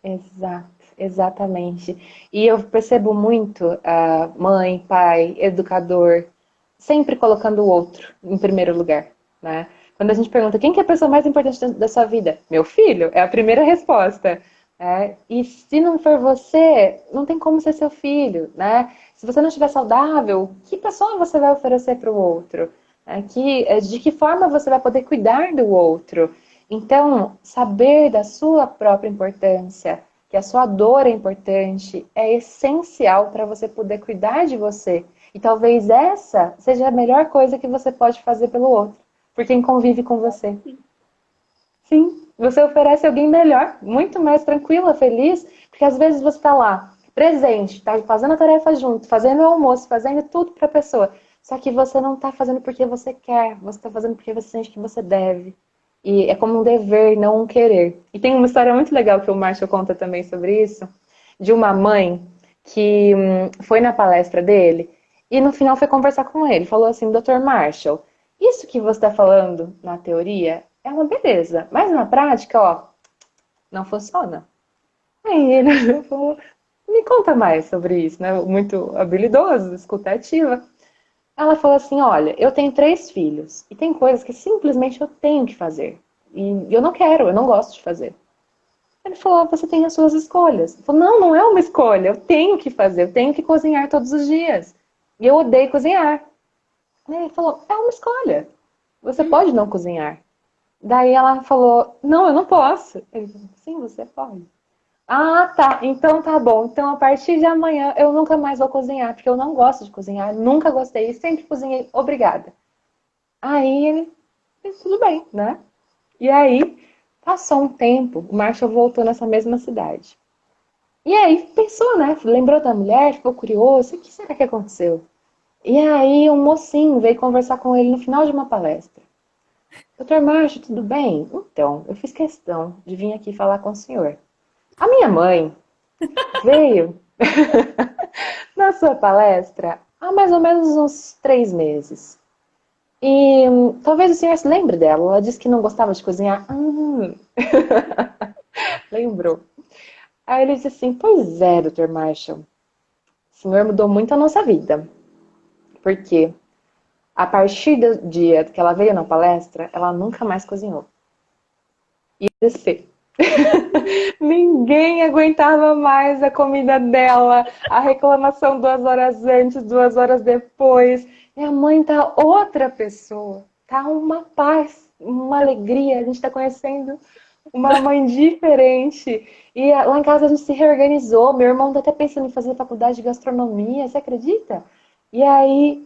Exato, exatamente. E eu percebo muito a mãe, pai, educador, sempre colocando o outro em primeiro lugar, né? Quando a gente pergunta quem que é a pessoa mais importante da sua vida? Meu filho, é a primeira resposta. E se não for você, não tem como ser seu filho, né? Se você não estiver saudável, que pessoa você vai oferecer para o outro? De que forma você vai poder cuidar do outro? Então, saber da sua própria importância, que a sua dor é importante, é essencial para você poder cuidar de você. E talvez essa seja a melhor coisa que você pode fazer pelo outro, por quem convive com você. Sim, você oferece alguém melhor, muito mais tranquila, feliz, porque às vezes você está lá, presente, está fazendo a tarefa junto, fazendo o almoço, fazendo tudo para a pessoa. Só que você não está fazendo porque você quer, você está fazendo porque você sente que você deve. E é como um dever, não um querer. E tem uma história muito legal que o Marshall conta também sobre isso, de uma mãe que foi na palestra dele E no final foi conversar com ele. Falou assim, Dr. Marshall, isso que você está falando na teoria é uma beleza, mas na prática, ó, não funciona. Aí ele falou, me conta mais sobre isso, né? Muito habilidoso, escutativa. Ela falou assim, olha, eu tenho 3 filhos e tem coisas que simplesmente eu tenho que fazer. E eu não quero, eu não gosto de fazer. Ele falou, você tem as suas escolhas. Eu falei, não, não é uma escolha, eu tenho que fazer, eu tenho que cozinhar todos os dias. E eu odeio cozinhar. Ele falou, é uma escolha. Você pode não cozinhar. Daí ela falou, não, eu não posso. Ele falou, sim, você pode. Ah, tá. Então tá bom. Então a partir de amanhã eu nunca mais vou cozinhar, porque eu não gosto de cozinhar, nunca gostei, sempre cozinhei, obrigada. Aí ele, tudo bem, né? E aí passou um tempo, o Marshall voltou nessa mesma cidade. E aí pensou, né? Lembrou da mulher, ficou curioso, o que será que aconteceu? E aí um mocinho veio conversar com ele no final de uma palestra. Doutor Marshall, tudo bem? Então, eu fiz questão de vir aqui falar com o senhor. A minha mãe veio na sua palestra há mais ou menos uns 3 meses. E talvez o senhor se lembre dela. Ela disse que não gostava de cozinhar. Lembrou. Aí ele disse assim, pois é, Dr. Marshall, o senhor mudou muito a nossa vida. Porque a partir do dia que ela veio na palestra, ela nunca mais cozinhou. E descer. Ninguém aguentava mais a comida dela, a reclamação 2 horas antes, 2 horas depois. Minha mãe tá outra pessoa, tá uma paz, uma alegria. A gente tá conhecendo uma mãe diferente. E lá em casa a gente se reorganizou. Meu irmão tá até pensando em fazer faculdade de gastronomia, você acredita? E aí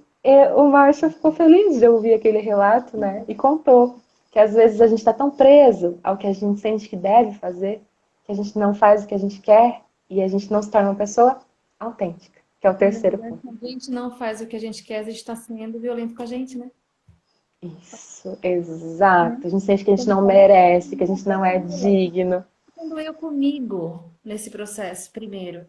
o Márcio ficou feliz de ouvir aquele relato, né? E contou que às vezes a gente está tão preso ao que a gente sente que deve fazer, que a gente não faz o que a gente quer e a gente não se torna uma pessoa autêntica, que é o terceiro ponto. A gente não faz o que a gente quer, a gente está sendo violento com a gente, né? Isso, exato. A gente sente que a gente não merece, que a gente não é digno. Quando eu comigo nesse processo, primeiro,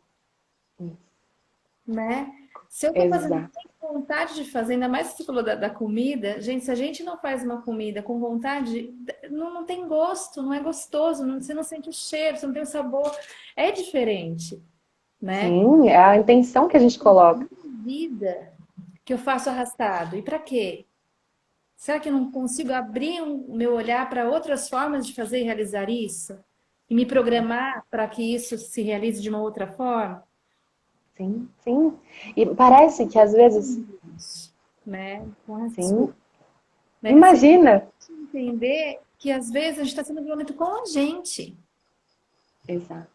né? Se eu tô fazendo Exato. sem vontade de fazer, ainda mais que você falou da comida, gente, se a gente não faz uma comida com vontade, não tem gosto, não é gostoso, você não sente o cheiro, você não tem o sabor, é diferente, né? Sim, é a intenção que a gente coloca. Vida que eu faço arrastado, e para quê? Será que eu não consigo abrir o meu olhar para outras formas de fazer e realizar isso? E me programar para que isso se realize de uma outra forma? Sim, sim. E parece que às vezes, Né? sim, Desculpa, né? Que você imagina. entender que às vezes a gente está sendo violento com a gente. Exato.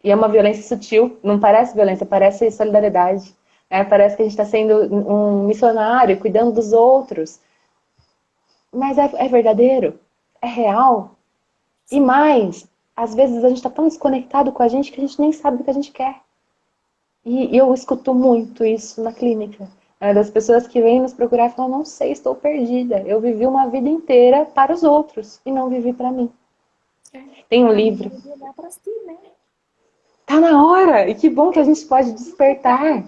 E é uma violência sutil, não parece violência, parece solidariedade. Né? Parece que a gente está sendo um missionário, cuidando dos outros. Mas é verdadeiro? É real? E Sim. mais, às vezes a gente está tão desconectado com a gente que a gente nem sabe o que a gente quer. E eu escuto muito isso na clínica. Né? Das pessoas que vêm nos procurar e falam, não sei, estou perdida. Eu vivi uma vida inteira para os outros e não vivi para mim. É. Tem um Tá na livro. hora de olhar para si, né? Tá na hora! E que bom que a gente pode despertar.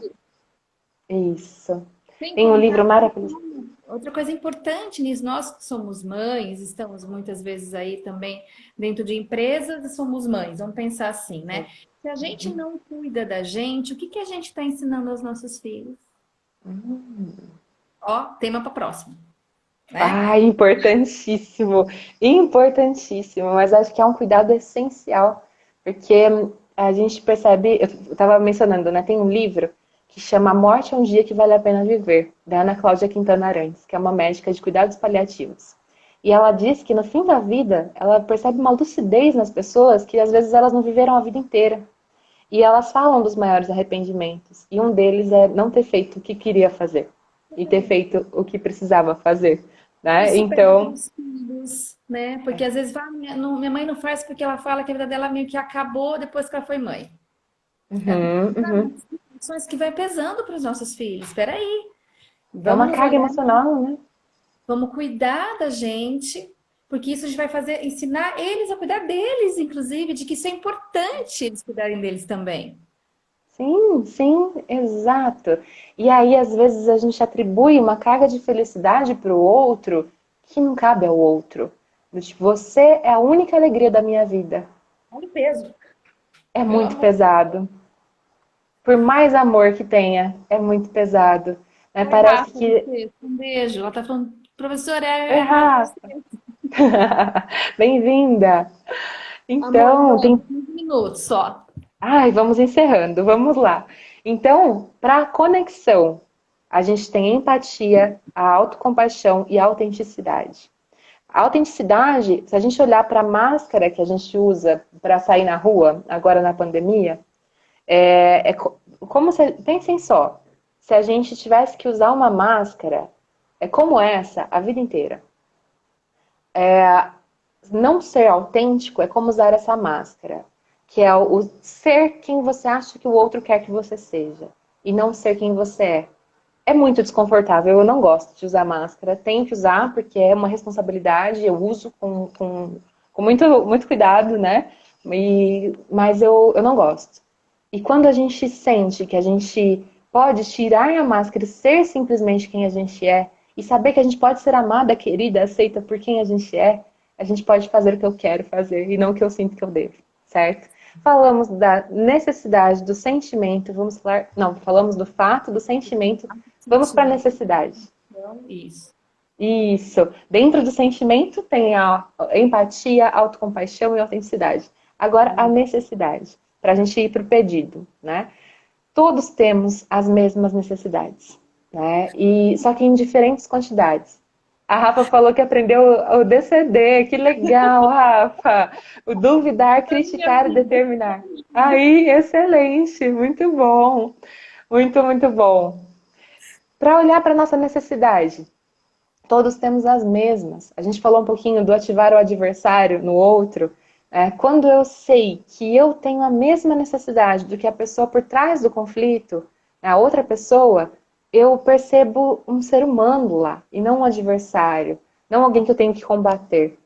Isso. Sem Tem um contar livro maravilhoso. outra coisa importante nisso, nós que somos mães, estamos muitas vezes aí também dentro de empresas e somos mães, vamos pensar assim, né? Se a gente não cuida da gente, o que que a gente está ensinando aos nossos filhos? Ó, tema para próximo, né? Ah, importantíssimo, importantíssimo, mas acho que é um cuidado essencial, porque a gente percebe, eu estava mencionando, né, tem um livro que chama A Morte é um Dia que Vale a Pena Viver, da Ana Cláudia Quintana Arantes, que é uma médica de cuidados paliativos. E ela diz que no fim da vida, ela percebe uma lucidez nas pessoas que às vezes elas não viveram a vida inteira. E elas falam dos maiores arrependimentos, e um deles é não ter feito o que queria fazer e ter feito o que precisava fazer. E Né? superar Então, os filhos, né? Porque às vezes fala, minha mãe não faz porque ela fala que a vida dela meio que acabou depois que ela foi mãe. uhum. Ações que vai pesando para os nossos filhos. Espera aí, É vamos uma nos carga olhar, emocional, né? vamos cuidar da gente, porque isso a gente vai fazer, ensinar eles a cuidar deles, inclusive, de que isso é importante eles cuidarem deles também. Sim, sim, exato. E aí, às vezes, a gente atribui uma carga de felicidade para o outro que não cabe ao outro. Do tipo, você é a única alegria da minha vida. Olha o peso, É pelo muito amor de pesado. Por mais amor que tenha, é muito pesado. Né? Deus. Oi, Parece Rafa, que. um beijo. Ela tá falando, professora, Oi, você. Rafa! Bem-vinda! Amor, Então, bom, tem. 15 minutos só. Ai, vamos encerrando, vamos lá. Então, para conexão, a gente tem a empatia, a autocompaixão e a autenticidade. A autenticidade, se a gente olhar para a máscara que a gente usa para sair na rua, agora na pandemia, como se. Pensem só, se a gente tivesse que usar uma máscara, é como essa a vida inteira. Não ser autêntico é como usar essa máscara, que é o ser quem você acha que o outro quer que você seja, e não ser quem você é. É muito desconfortável, eu não gosto de usar máscara. Tenho que usar porque é uma responsabilidade, eu uso com muito, muito cuidado, né? Mas eu não gosto. E quando a gente sente que a gente pode tirar a máscara e ser simplesmente quem a gente é, e saber que a gente pode ser amada, querida, aceita por quem a gente pode fazer o que eu quero fazer e não o que eu sinto que eu devo, certo? Falamos da necessidade, do sentimento, vamos falar. Não, falamos do fato, do sentimento, vamos para a Sentimento. necessidade. Então, isso. Isso. Dentro do sentimento tem a empatia, a autocompaixão e a autenticidade. Agora, a necessidade, para a gente ir para o pedido, né? Todos temos as mesmas necessidades, né? E só que em diferentes quantidades. A Rafa falou que aprendeu o DCD, que legal, Rafa! O duvidar, A minha criticar e vida. determinar. Aí, excelente, muito bom, muito, muito bom. Para olhar para a nossa necessidade, todos temos as mesmas. A gente falou um pouquinho do ativar o adversário no outro. Quando eu sei que eu tenho a mesma necessidade do que a pessoa por trás do conflito, a outra pessoa, eu percebo um ser humano lá e não um adversário, não alguém que eu tenho que combater.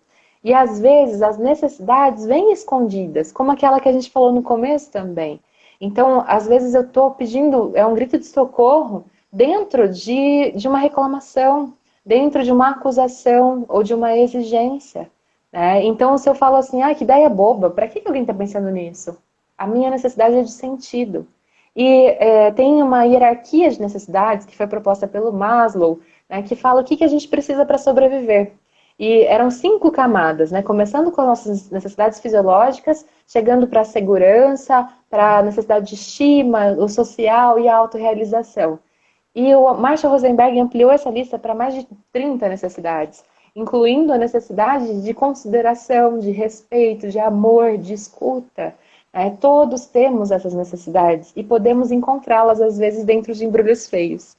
E às vezes as necessidades vêm escondidas, como aquela que a gente falou no começo também. Então, às vezes eu estou pedindo, é um grito de socorro dentro de uma reclamação, dentro de uma acusação ou de uma exigência. Né? Então, se eu falo assim, ah, que ideia boba, para que alguém está pensando nisso? A minha necessidade é de sentido. E tem uma hierarquia de necessidades que foi proposta pelo Maslow, né, que fala o que a gente precisa para sobreviver. E eram 5 camadas, né? Começando com as nossas necessidades fisiológicas, chegando para a segurança, para a necessidade de estima, o social e a autorrealização. E o Marshall Rosenberg ampliou essa lista para mais de 30 necessidades, incluindo a necessidade de consideração, de respeito, de amor, de escuta. Todos temos essas necessidades e podemos encontrá-las, às vezes, dentro de embrulhos feios.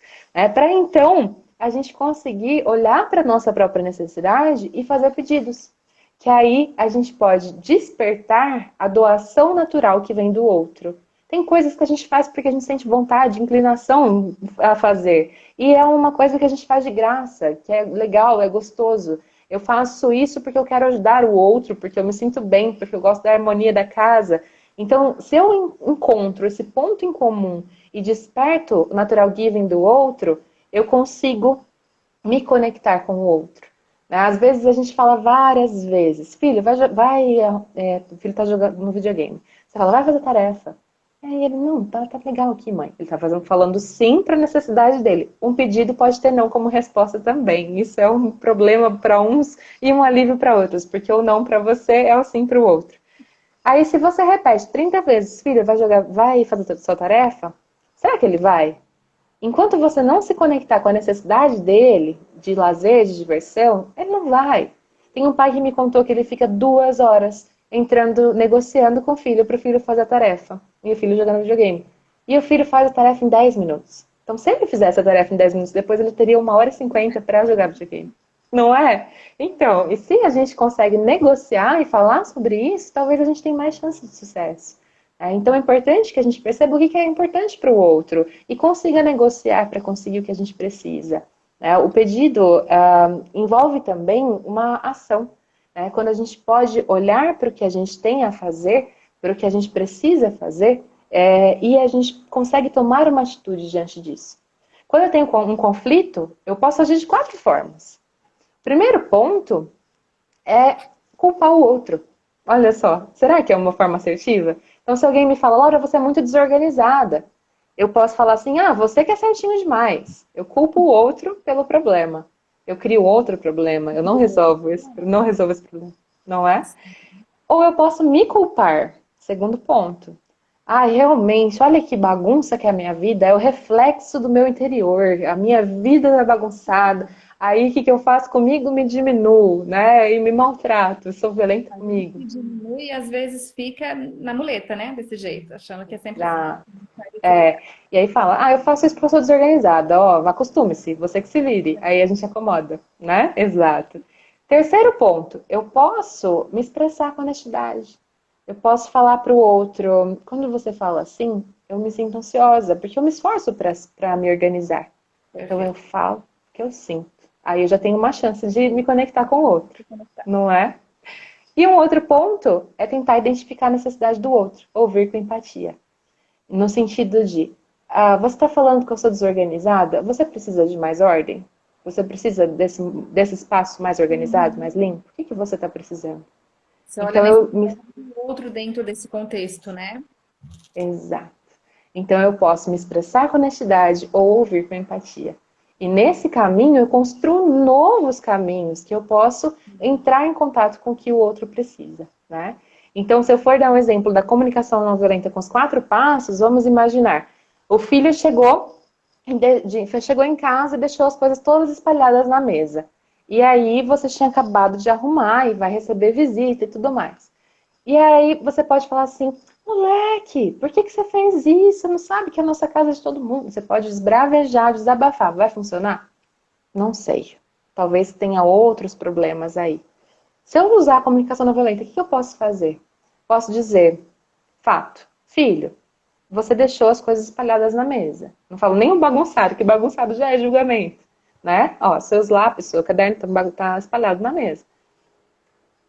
Para então a gente conseguir olhar para a nossa própria necessidade e fazer pedidos. Que aí a gente pode despertar a doação natural que vem do outro. Tem coisas que a gente faz porque a gente sente vontade, inclinação a fazer. E é uma coisa que a gente faz de graça, que é legal, é gostoso. Eu faço isso porque eu quero ajudar o outro, porque eu me sinto bem, porque eu gosto da harmonia da casa. Então, se eu encontro esse ponto em comum e desperto o natural giving do outro, eu consigo me conectar com o outro. Às vezes a gente fala várias vezes, filho, o filho está jogando no videogame. Você fala, vai fazer tarefa. Aí ele, não, tá legal aqui, mãe. Ele tá falando sim para a necessidade dele. Um pedido pode ter não como resposta também. Isso é um problema para uns e um alívio para outros, porque o não para você é o sim para o outro. Aí se você repete 30 vezes, filho, vai fazer a sua tarefa? Será que ele vai? Enquanto você não se conectar com a necessidade dele, de lazer, de diversão, ele não vai. Tem um pai que me contou que ele fica 2 horas entrando, negociando com o filho para o filho fazer a tarefa. E o filho jogando videogame. E o filho faz a tarefa em 10 minutos. Então, se ele fizesse a tarefa em 10 minutos, depois ele teria 1h50 para jogar videogame. Não é? Então, e se a gente consegue negociar e falar sobre isso, talvez a gente tenha mais chance de sucesso. Então é importante que a gente perceba o que é importante para o outro e consiga negociar para conseguir o que a gente precisa. O pedido envolve também uma ação. Quando a gente pode olhar para o que a gente tem a fazer, para o que a gente precisa fazer E a gente consegue tomar uma atitude diante disso. Quando eu tenho um conflito, eu posso agir de 4 formas. Primeiro ponto é culpar o outro. Olha só, será que é uma forma assertiva? Então, se alguém me fala, Laura, você é muito desorganizada, eu posso falar assim, você que é certinho demais. Eu culpo o outro pelo problema. Eu crio outro problema. Eu não resolvo esse problema. Não é? Ou eu posso me culpar. Segundo ponto. Realmente, olha que bagunça que é a minha vida, é o reflexo do meu interior, a minha vida é bagunçada, aí o que eu faço comigo? Me diminuo, né? E me maltrato, sou violenta A gente comigo. se diminui e às vezes fica na muleta, né? Desse jeito, achando que é sempre assim. Já, e aí fala, eu faço isso porque eu sou desorganizada, acostume-se, você que se vire, aí a gente acomoda, né? Exato. Terceiro ponto, eu posso me expressar com honestidade. Eu posso falar para o outro, quando você fala assim, eu me sinto ansiosa, porque eu me esforço para me organizar. Então eu Perfeito. falo o que eu sinto. Aí eu já tenho uma chance de me conectar com o outro, não é? E um outro ponto é tentar identificar a necessidade do outro, ouvir com empatia. No sentido de, você está falando que eu sou desorganizada? Você precisa de mais ordem? Você precisa desse espaço mais organizado, mais limpo? O que você está precisando? Você olha a Então, necessidade do outro dentro desse contexto, né? Exato. Então, eu posso me expressar com honestidade ou ouvir com empatia. E nesse caminho, eu construo novos caminhos que eu posso entrar em contato com o que o outro precisa, né? Então, se eu for dar um exemplo da comunicação não violenta com os 4 passos, vamos imaginar. O filho chegou em casa e deixou as coisas todas espalhadas na mesa. E aí, você tinha acabado de arrumar e vai receber visita e tudo mais. E aí você pode falar assim, moleque, por que você fez isso? Você não sabe que a nossa casa é de todo mundo. Você pode esbravejar, desabafar. Vai funcionar? Não sei. Talvez tenha outros problemas aí. Se eu usar a comunicação não violenta, o que eu posso fazer? Posso dizer, fato, filho, você deixou as coisas espalhadas na mesa. Não falo nem o bagunçado, que bagunçado já é julgamento. Né? Seus lápis, seu caderno tá espalhado na mesa.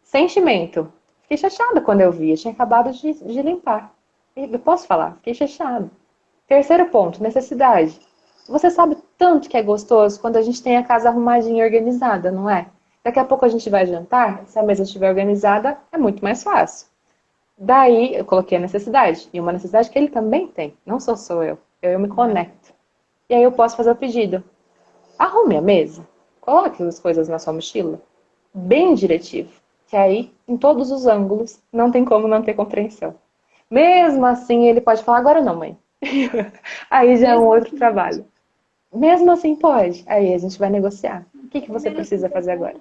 Sentimento. Fiquei chateada quando eu vi. Eu tinha acabado de limpar. Eu posso falar? Fiquei chateada. Terceiro ponto, necessidade. Você sabe tanto que é gostoso quando a gente tem a casa arrumadinha e organizada, não é? Daqui a pouco a gente vai jantar, se a mesa estiver organizada, é muito mais fácil. Daí eu coloquei a necessidade. E uma necessidade que ele também tem. Não sou eu. Eu me conecto. E aí eu posso fazer o pedido. Arrume a mesa. Coloque as coisas na sua mochila. Bem diretivo. Que aí, em todos os ângulos, não tem como não ter compreensão. Mesmo assim, ele pode falar, agora não, mãe. Aí já é um Mesmo outro assim, trabalho. Mesmo assim, pode. Aí a gente vai negociar. O que pelo você menos precisa fazer agora?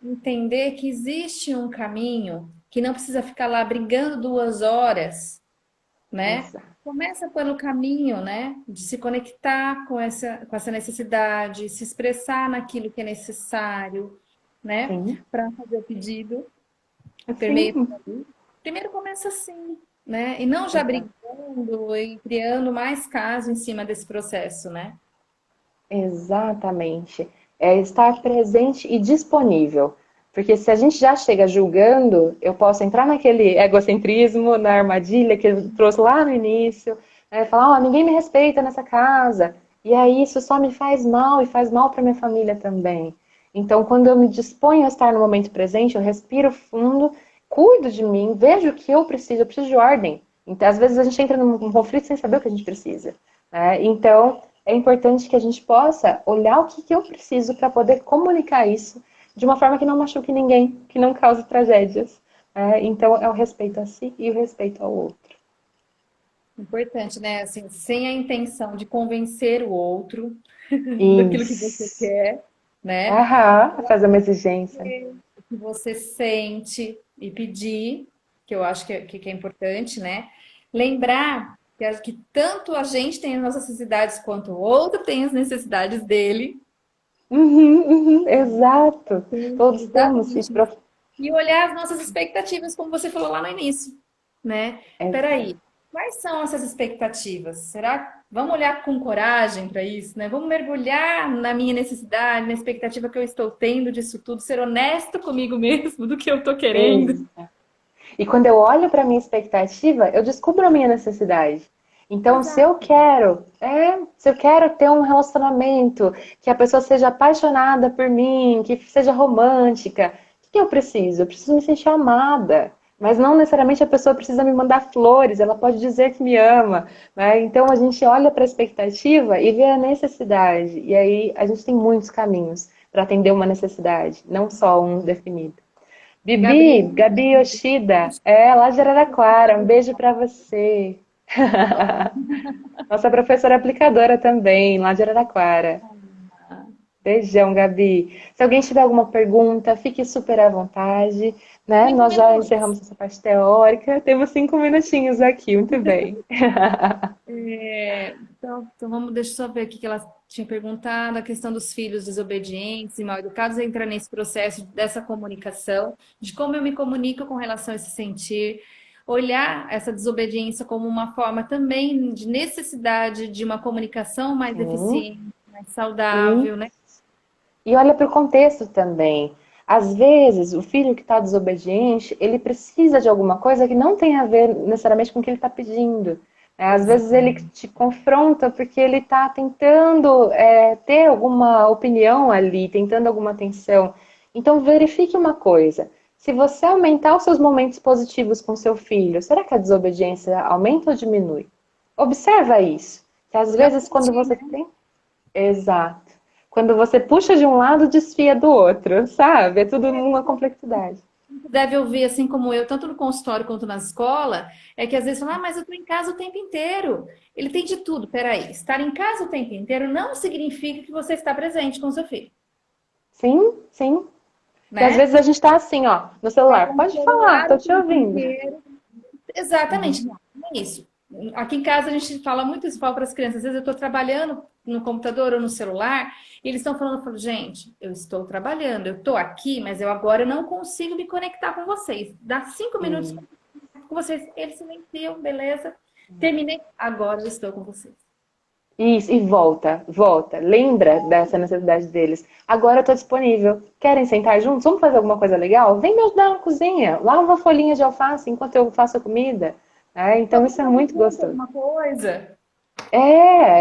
entender que existe um caminho que não precisa ficar lá brigando 2 horas, né? Exato. Começa pelo caminho, né? De se conectar com essa necessidade, se expressar naquilo que é necessário, né? Sim. Para fazer o pedido. Primeiro, Sim. primeiro começa assim, né? E não já Exato. brigando e criando mais caso em cima desse processo, né? Exatamente. É estar presente e disponível. Porque se a gente já chega julgando, eu posso entrar naquele egocentrismo, na armadilha que eu trouxe lá no início, né? Falar, ninguém me respeita nessa casa. E aí isso só me faz mal e faz mal para minha família também. Então, quando eu me disponho a estar no momento presente, eu respiro fundo, cuido de mim, vejo o que eu preciso de ordem. Então, às vezes a gente entra num conflito sem saber o que a gente precisa, né? Então, é importante que a gente possa olhar o que eu preciso para poder comunicar isso de uma forma que não machuque ninguém, que não cause tragédias. Então, é o respeito a si e o respeito ao outro. Importante, né? Assim, sem a intenção de convencer o outro daquilo que você Isso. quer, né? Aham, fazer uma exigência. O que você sente e pedir, que eu acho que é importante, né? Lembrar que tanto a gente tem as nossas necessidades quanto o outro tem as necessidades dele. Exato. Sim, Todos temos. exatamente. E olhar as nossas expectativas, como você falou lá no início, né? Peraí, quais são essas expectativas? Vamos olhar com coragem para isso, né? Vamos mergulhar na minha necessidade, na expectativa que eu estou tendo disso tudo, ser honesto comigo mesmo do que eu estou querendo. Exato. E quando eu olho para a minha expectativa, eu descubro a minha necessidade. Então, Exato. se eu quero ter um relacionamento, que a pessoa seja apaixonada por mim, que seja romântica, o que eu preciso? Eu preciso me sentir amada. Mas não necessariamente a pessoa precisa me mandar flores, ela pode dizer que me ama, né? Então a gente olha para a expectativa e vê a necessidade. E aí a gente tem muitos caminhos para atender uma necessidade, não só um definido. Bibi, Gabriela, Gabi Yoshida, lá de Araraquara, um beijo para você. Nossa professora aplicadora também, lá de Araraquara. Beijão, Gabi. Se alguém tiver alguma pergunta, fique super à vontade, né? 5 Nós já minutos. encerramos essa parte teórica. Temos 5 minutinhos aqui, muito bem. Então vamos, deixa eu só ver aqui que ela tinha perguntado, a questão dos filhos desobedientes e mal educados, entra nesse processo dessa comunicação, de como eu me comunico com relação a esse sentir, olhar essa desobediência como uma forma também de necessidade de uma comunicação mais Sim, eficiente, mais sim. saudável, né? E olha para o contexto também. Às vezes, o filho que está desobediente, ele precisa de alguma coisa que não tem a ver necessariamente com o que ele está pedindo. Às vezes ele te confronta porque ele está tentando ter alguma opinião ali, tentando alguma atenção. Então verifique uma coisa. Se você aumentar os seus momentos positivos com seu filho, será que a desobediência aumenta ou diminui? Observa isso. Que às Já vezes quando aprendi, você né? tem. Exato. Quando você puxa de um lado, desfia do outro, sabe? É tudo numa complexidade. Deve ouvir, assim como eu, tanto no consultório quanto na escola, é que às vezes falam, mas eu estou em casa o tempo inteiro. Ele tem de tudo. Peraí, estar em casa o tempo inteiro não significa que você está presente com seu filho, Sim, sim. E às né? vezes a gente tá assim, ó, no Tá celular. com o Pode falar, celular tô o te tempo ouvindo. inteiro. Uhum. Exatamente, não é isso. Aqui em casa a gente fala muito isso, fala para as crianças. Às vezes eu estou trabalhando no computador ou no celular, e eles estão falando, eu falo, gente, eu estou trabalhando, eu estou aqui, mas eu agora não consigo me conectar com vocês. Dá 5 minutos Sim. com vocês. Eles silenciam, beleza. Terminei, agora eu estou com vocês. Isso, e volta, volta. Lembra dessa necessidade deles. Agora eu tô disponível. Querem sentar juntos? Vamos fazer alguma coisa legal? Vem me ajudar na cozinha. Lava a folhinha de alface enquanto eu faço a comida. Então Vamos isso é fazer muito junto gostoso. alguma coisa.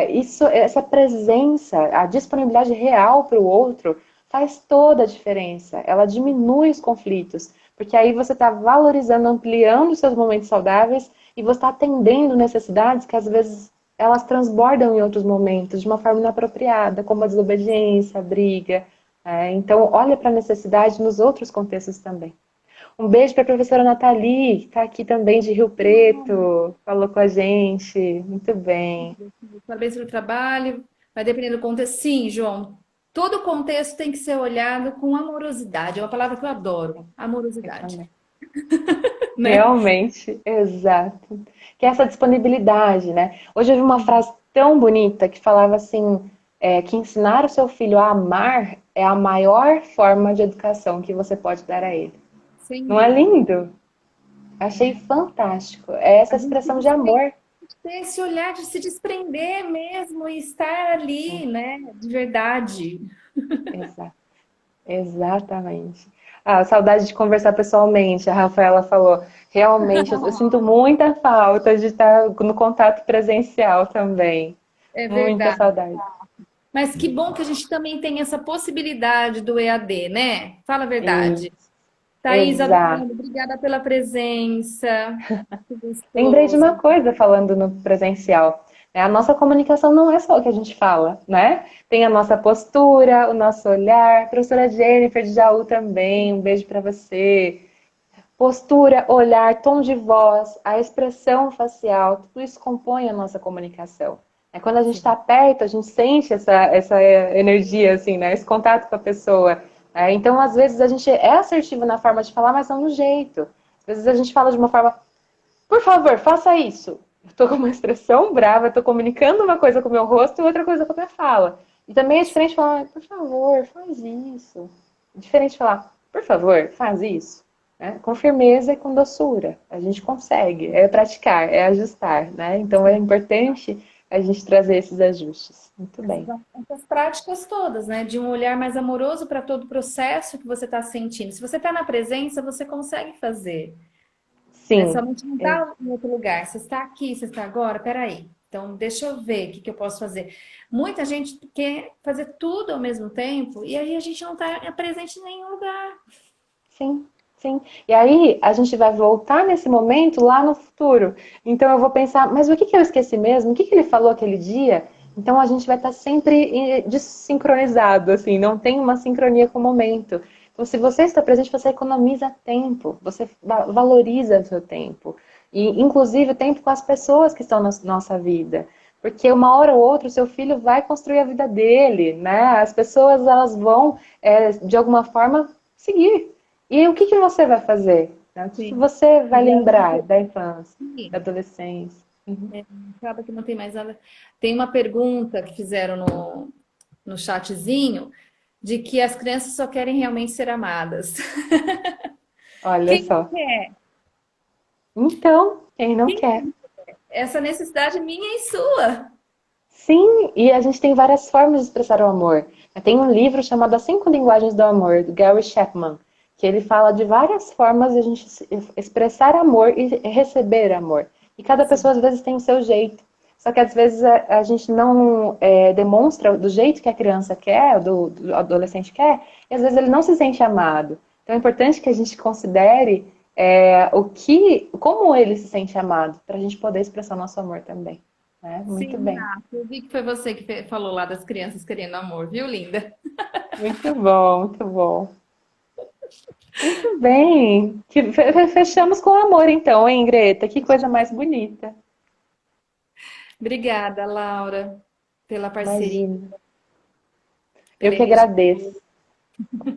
Isso, essa presença, a disponibilidade real para o outro faz toda a diferença. Ela diminui os conflitos, porque aí você está valorizando, ampliando os seus momentos saudáveis e você está atendendo necessidades que às vezes elas transbordam em outros momentos de uma forma inapropriada, como a desobediência, a briga. Então, olha para a necessidade nos outros contextos também. Um beijo para a professora Nathalie, que está aqui também de Rio Preto, falou com a gente. Muito bem. Parabéns pelo trabalho. Vai depender do contexto. Sim, João. Todo contexto tem que ser olhado com amorosidade. É uma palavra que eu adoro. Eu Amorosidade. também. Né? Realmente, exato. Que é essa disponibilidade, né? Hoje eu vi uma frase tão bonita que falava assim, que ensinar o seu filho a amar é a maior forma de educação que você pode dar a ele. Sem Não é dúvida. lindo? Achei fantástico. É essa A gente se expressão de desprende, amor. ter esse olhar de se desprender mesmo e estar ali, né? De verdade. Exato. Exatamente. Saudade de conversar pessoalmente. A Rafaela falou. Realmente, eu sinto muita falta de estar no contato presencial também. É Muita verdade. saudade. Mas que bom que a gente também tem essa possibilidade do EAD, né? Fala a E, verdade. Thaís, exato. adorando. Obrigada pela presença. Que Lembrei de uma gostoso. coisa falando no presencial. A nossa comunicação não é só o que a gente fala, né? Tem a nossa postura, o nosso olhar. Professora Jennifer de Jaú também, um beijo para você. Postura, olhar, tom de voz, a expressão facial, tudo isso compõe a nossa comunicação. Quando a gente está Sim. perto, a gente sente essa energia, assim, né? Esse contato com a pessoa. Então, às vezes, a gente é assertivo na forma de falar, mas não no jeito. Às vezes a gente fala de uma forma, por favor, faça isso. Eu estou com uma expressão brava, estou comunicando uma coisa com o meu rosto e outra coisa com a minha fala. E também é diferente falar, por favor, faz isso. É diferente falar, por favor, faz isso. Com firmeza e com doçura. A gente consegue, é praticar, é ajustar, né? Então é importante a gente trazer esses ajustes. Muito bem. Essas práticas todas, né? De um olhar mais amoroso para todo o processo que você está sentindo. Se você está na presença, você consegue fazer. Né? Sim, Somente não é, está em outro lugar. Você está aqui, você está agora, peraí. Então, deixa eu ver o que eu posso fazer. Muita gente quer fazer tudo ao mesmo tempo e aí a gente não está presente em nenhum lugar. Sim, sim. E aí a gente vai voltar nesse momento lá no futuro. Então eu vou pensar, mas o que que eu esqueci mesmo? O que que ele falou aquele dia? Então a gente vai estar sempre desincronizado, assim, não tem uma sincronia com o momento. Então, se você está presente, você economiza tempo, você valoriza o seu tempo. E, inclusive, o tempo com as pessoas que estão na nossa vida. Porque uma hora ou outra o seu filho vai construir a vida dele, né? As pessoas, elas vão, de alguma forma, seguir. E o que que você vai fazer? Né? O que que Sim. você vai E lembrar da infância, da aí, adolescência? Uhum. acaba que não tem mais nada. Tem uma pergunta que fizeram no chatzinho de que as crianças só querem realmente ser amadas. Olha Quem só. quer? Então, quem não Quem quer? essa necessidade minha e sua. Sim, e a gente tem várias formas de expressar o amor. Tem um livro chamado As Cinco Linguagens do Amor, do Gary Chapman, que ele fala de várias formas de a gente expressar amor e receber amor. E cada pessoa, Sim. às vezes, tem o seu jeito. Só que, às vezes, a gente não demonstra do jeito que a criança quer, do adolescente quer, e, às vezes, ele não se sente amado. Então, é importante que a gente considere como ele se sente amado, para a gente poder expressar nosso amor também. Né? Muito Sim, bem. Renato, eu vi que foi você que falou lá das crianças querendo amor, viu, linda? Muito bom, muito bom. Muito bem. Fechamos com amor, então, hein, Greta? Que coisa mais bonita. Obrigada, Laura, pela parceria, Imagina. Eu pela que energia. agradeço.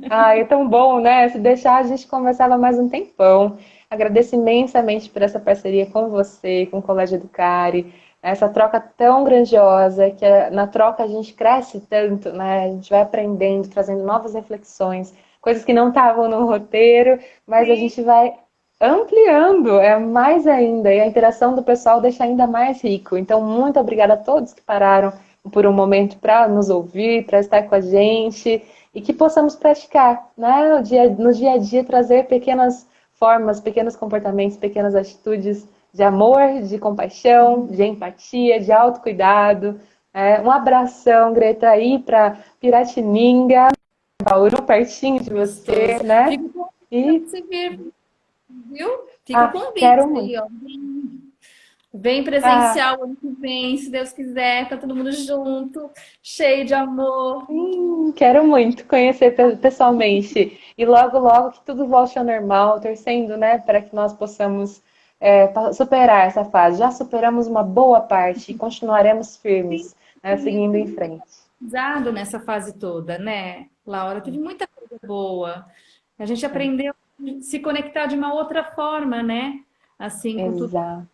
Ah, é tão bom, né? Se deixar, a gente conversava mais um tempão. Agradeço imensamente por essa parceria com você, com o Colégio Educare, essa troca tão grandiosa, que na troca a gente cresce tanto, né? A gente vai aprendendo, trazendo novas reflexões, coisas que não estavam no roteiro, mas a Sim, gente vai ampliando, é mais ainda, e a interação do pessoal deixa ainda mais rico. Então, muito obrigada a todos que pararam por um momento para nos ouvir, para estar com a gente e que possamos praticar, né? No dia a dia, trazer pequenas formas, pequenos comportamentos, pequenas atitudes de amor, de compaixão, de empatia, de autocuidado. Um abração, Greta, aí para Piratininga, Bauru, pertinho de você, gostoso. né? Fica o convite para E, você vir, viu? Fica o quero convite aí, muito. ó. Vem Ah, presencial ano que vem, se Deus quiser, tá todo mundo junto, cheio de amor. quero muito conhecer pessoalmente. E logo, logo que tudo volte ao normal, torcendo, né, para que nós possamos superar essa fase. Já superamos uma boa parte e continuaremos Sim, firmes, né, sim, seguindo em frente. usado nessa fase toda, né, Laura? Teve muita coisa boa. A gente aprendeu a se conectar de uma outra forma, né? Assim, com tudo. Exato.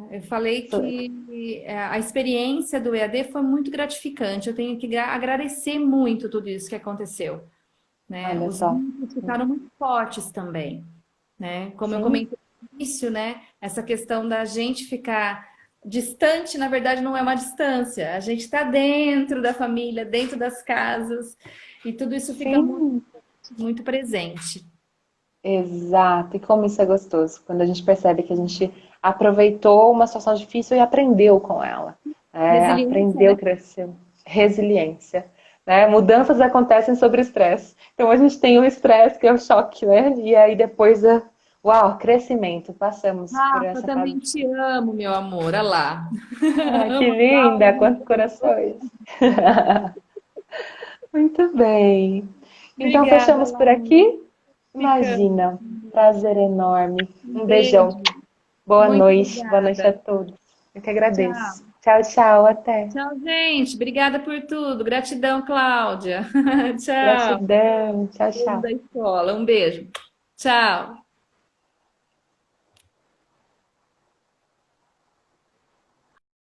Eu falei que a experiência do EAD foi muito gratificante. Eu tenho que agradecer muito tudo isso que aconteceu, né? Olha Os só. vínculos ficaram muito fortes também, né? Como eu Sim, comentei no início, né? Essa questão da gente ficar distante, na verdade, não é uma distância. A gente está dentro da família, dentro das casas, e tudo isso fica muito, sim. muito presente. Exato. E como isso é gostoso, quando a gente percebe que a gente aproveitou uma situação difícil e aprendeu com ela. Resiliência, Aprendeu, né? cresceu. Resiliência. Né? Mudanças acontecem sobre estresse. Então a gente tem o estresse, que é o choque, né? E aí depois, uau, crescimento. Passamos por Rafa, essa fase também te difícil. amo, meu amor. Olha lá. Ah, que Amo a linda! Laura. Quantos corações! Muito bem. Então Obrigada, fechamos por Laura. aqui? Ficamos. Imagina, prazer enorme. Um Um beijão. beijo. Boa Muito noite. Boa noite a obrigada. todos. Eu que Tchau. agradeço. Tchau, tchau. Até. Tchau, gente. Obrigada por tudo. Gratidão, Cláudia. Tchau. Gratidão. Tchau, Povo tchau. da escola. Um beijo. Tchau.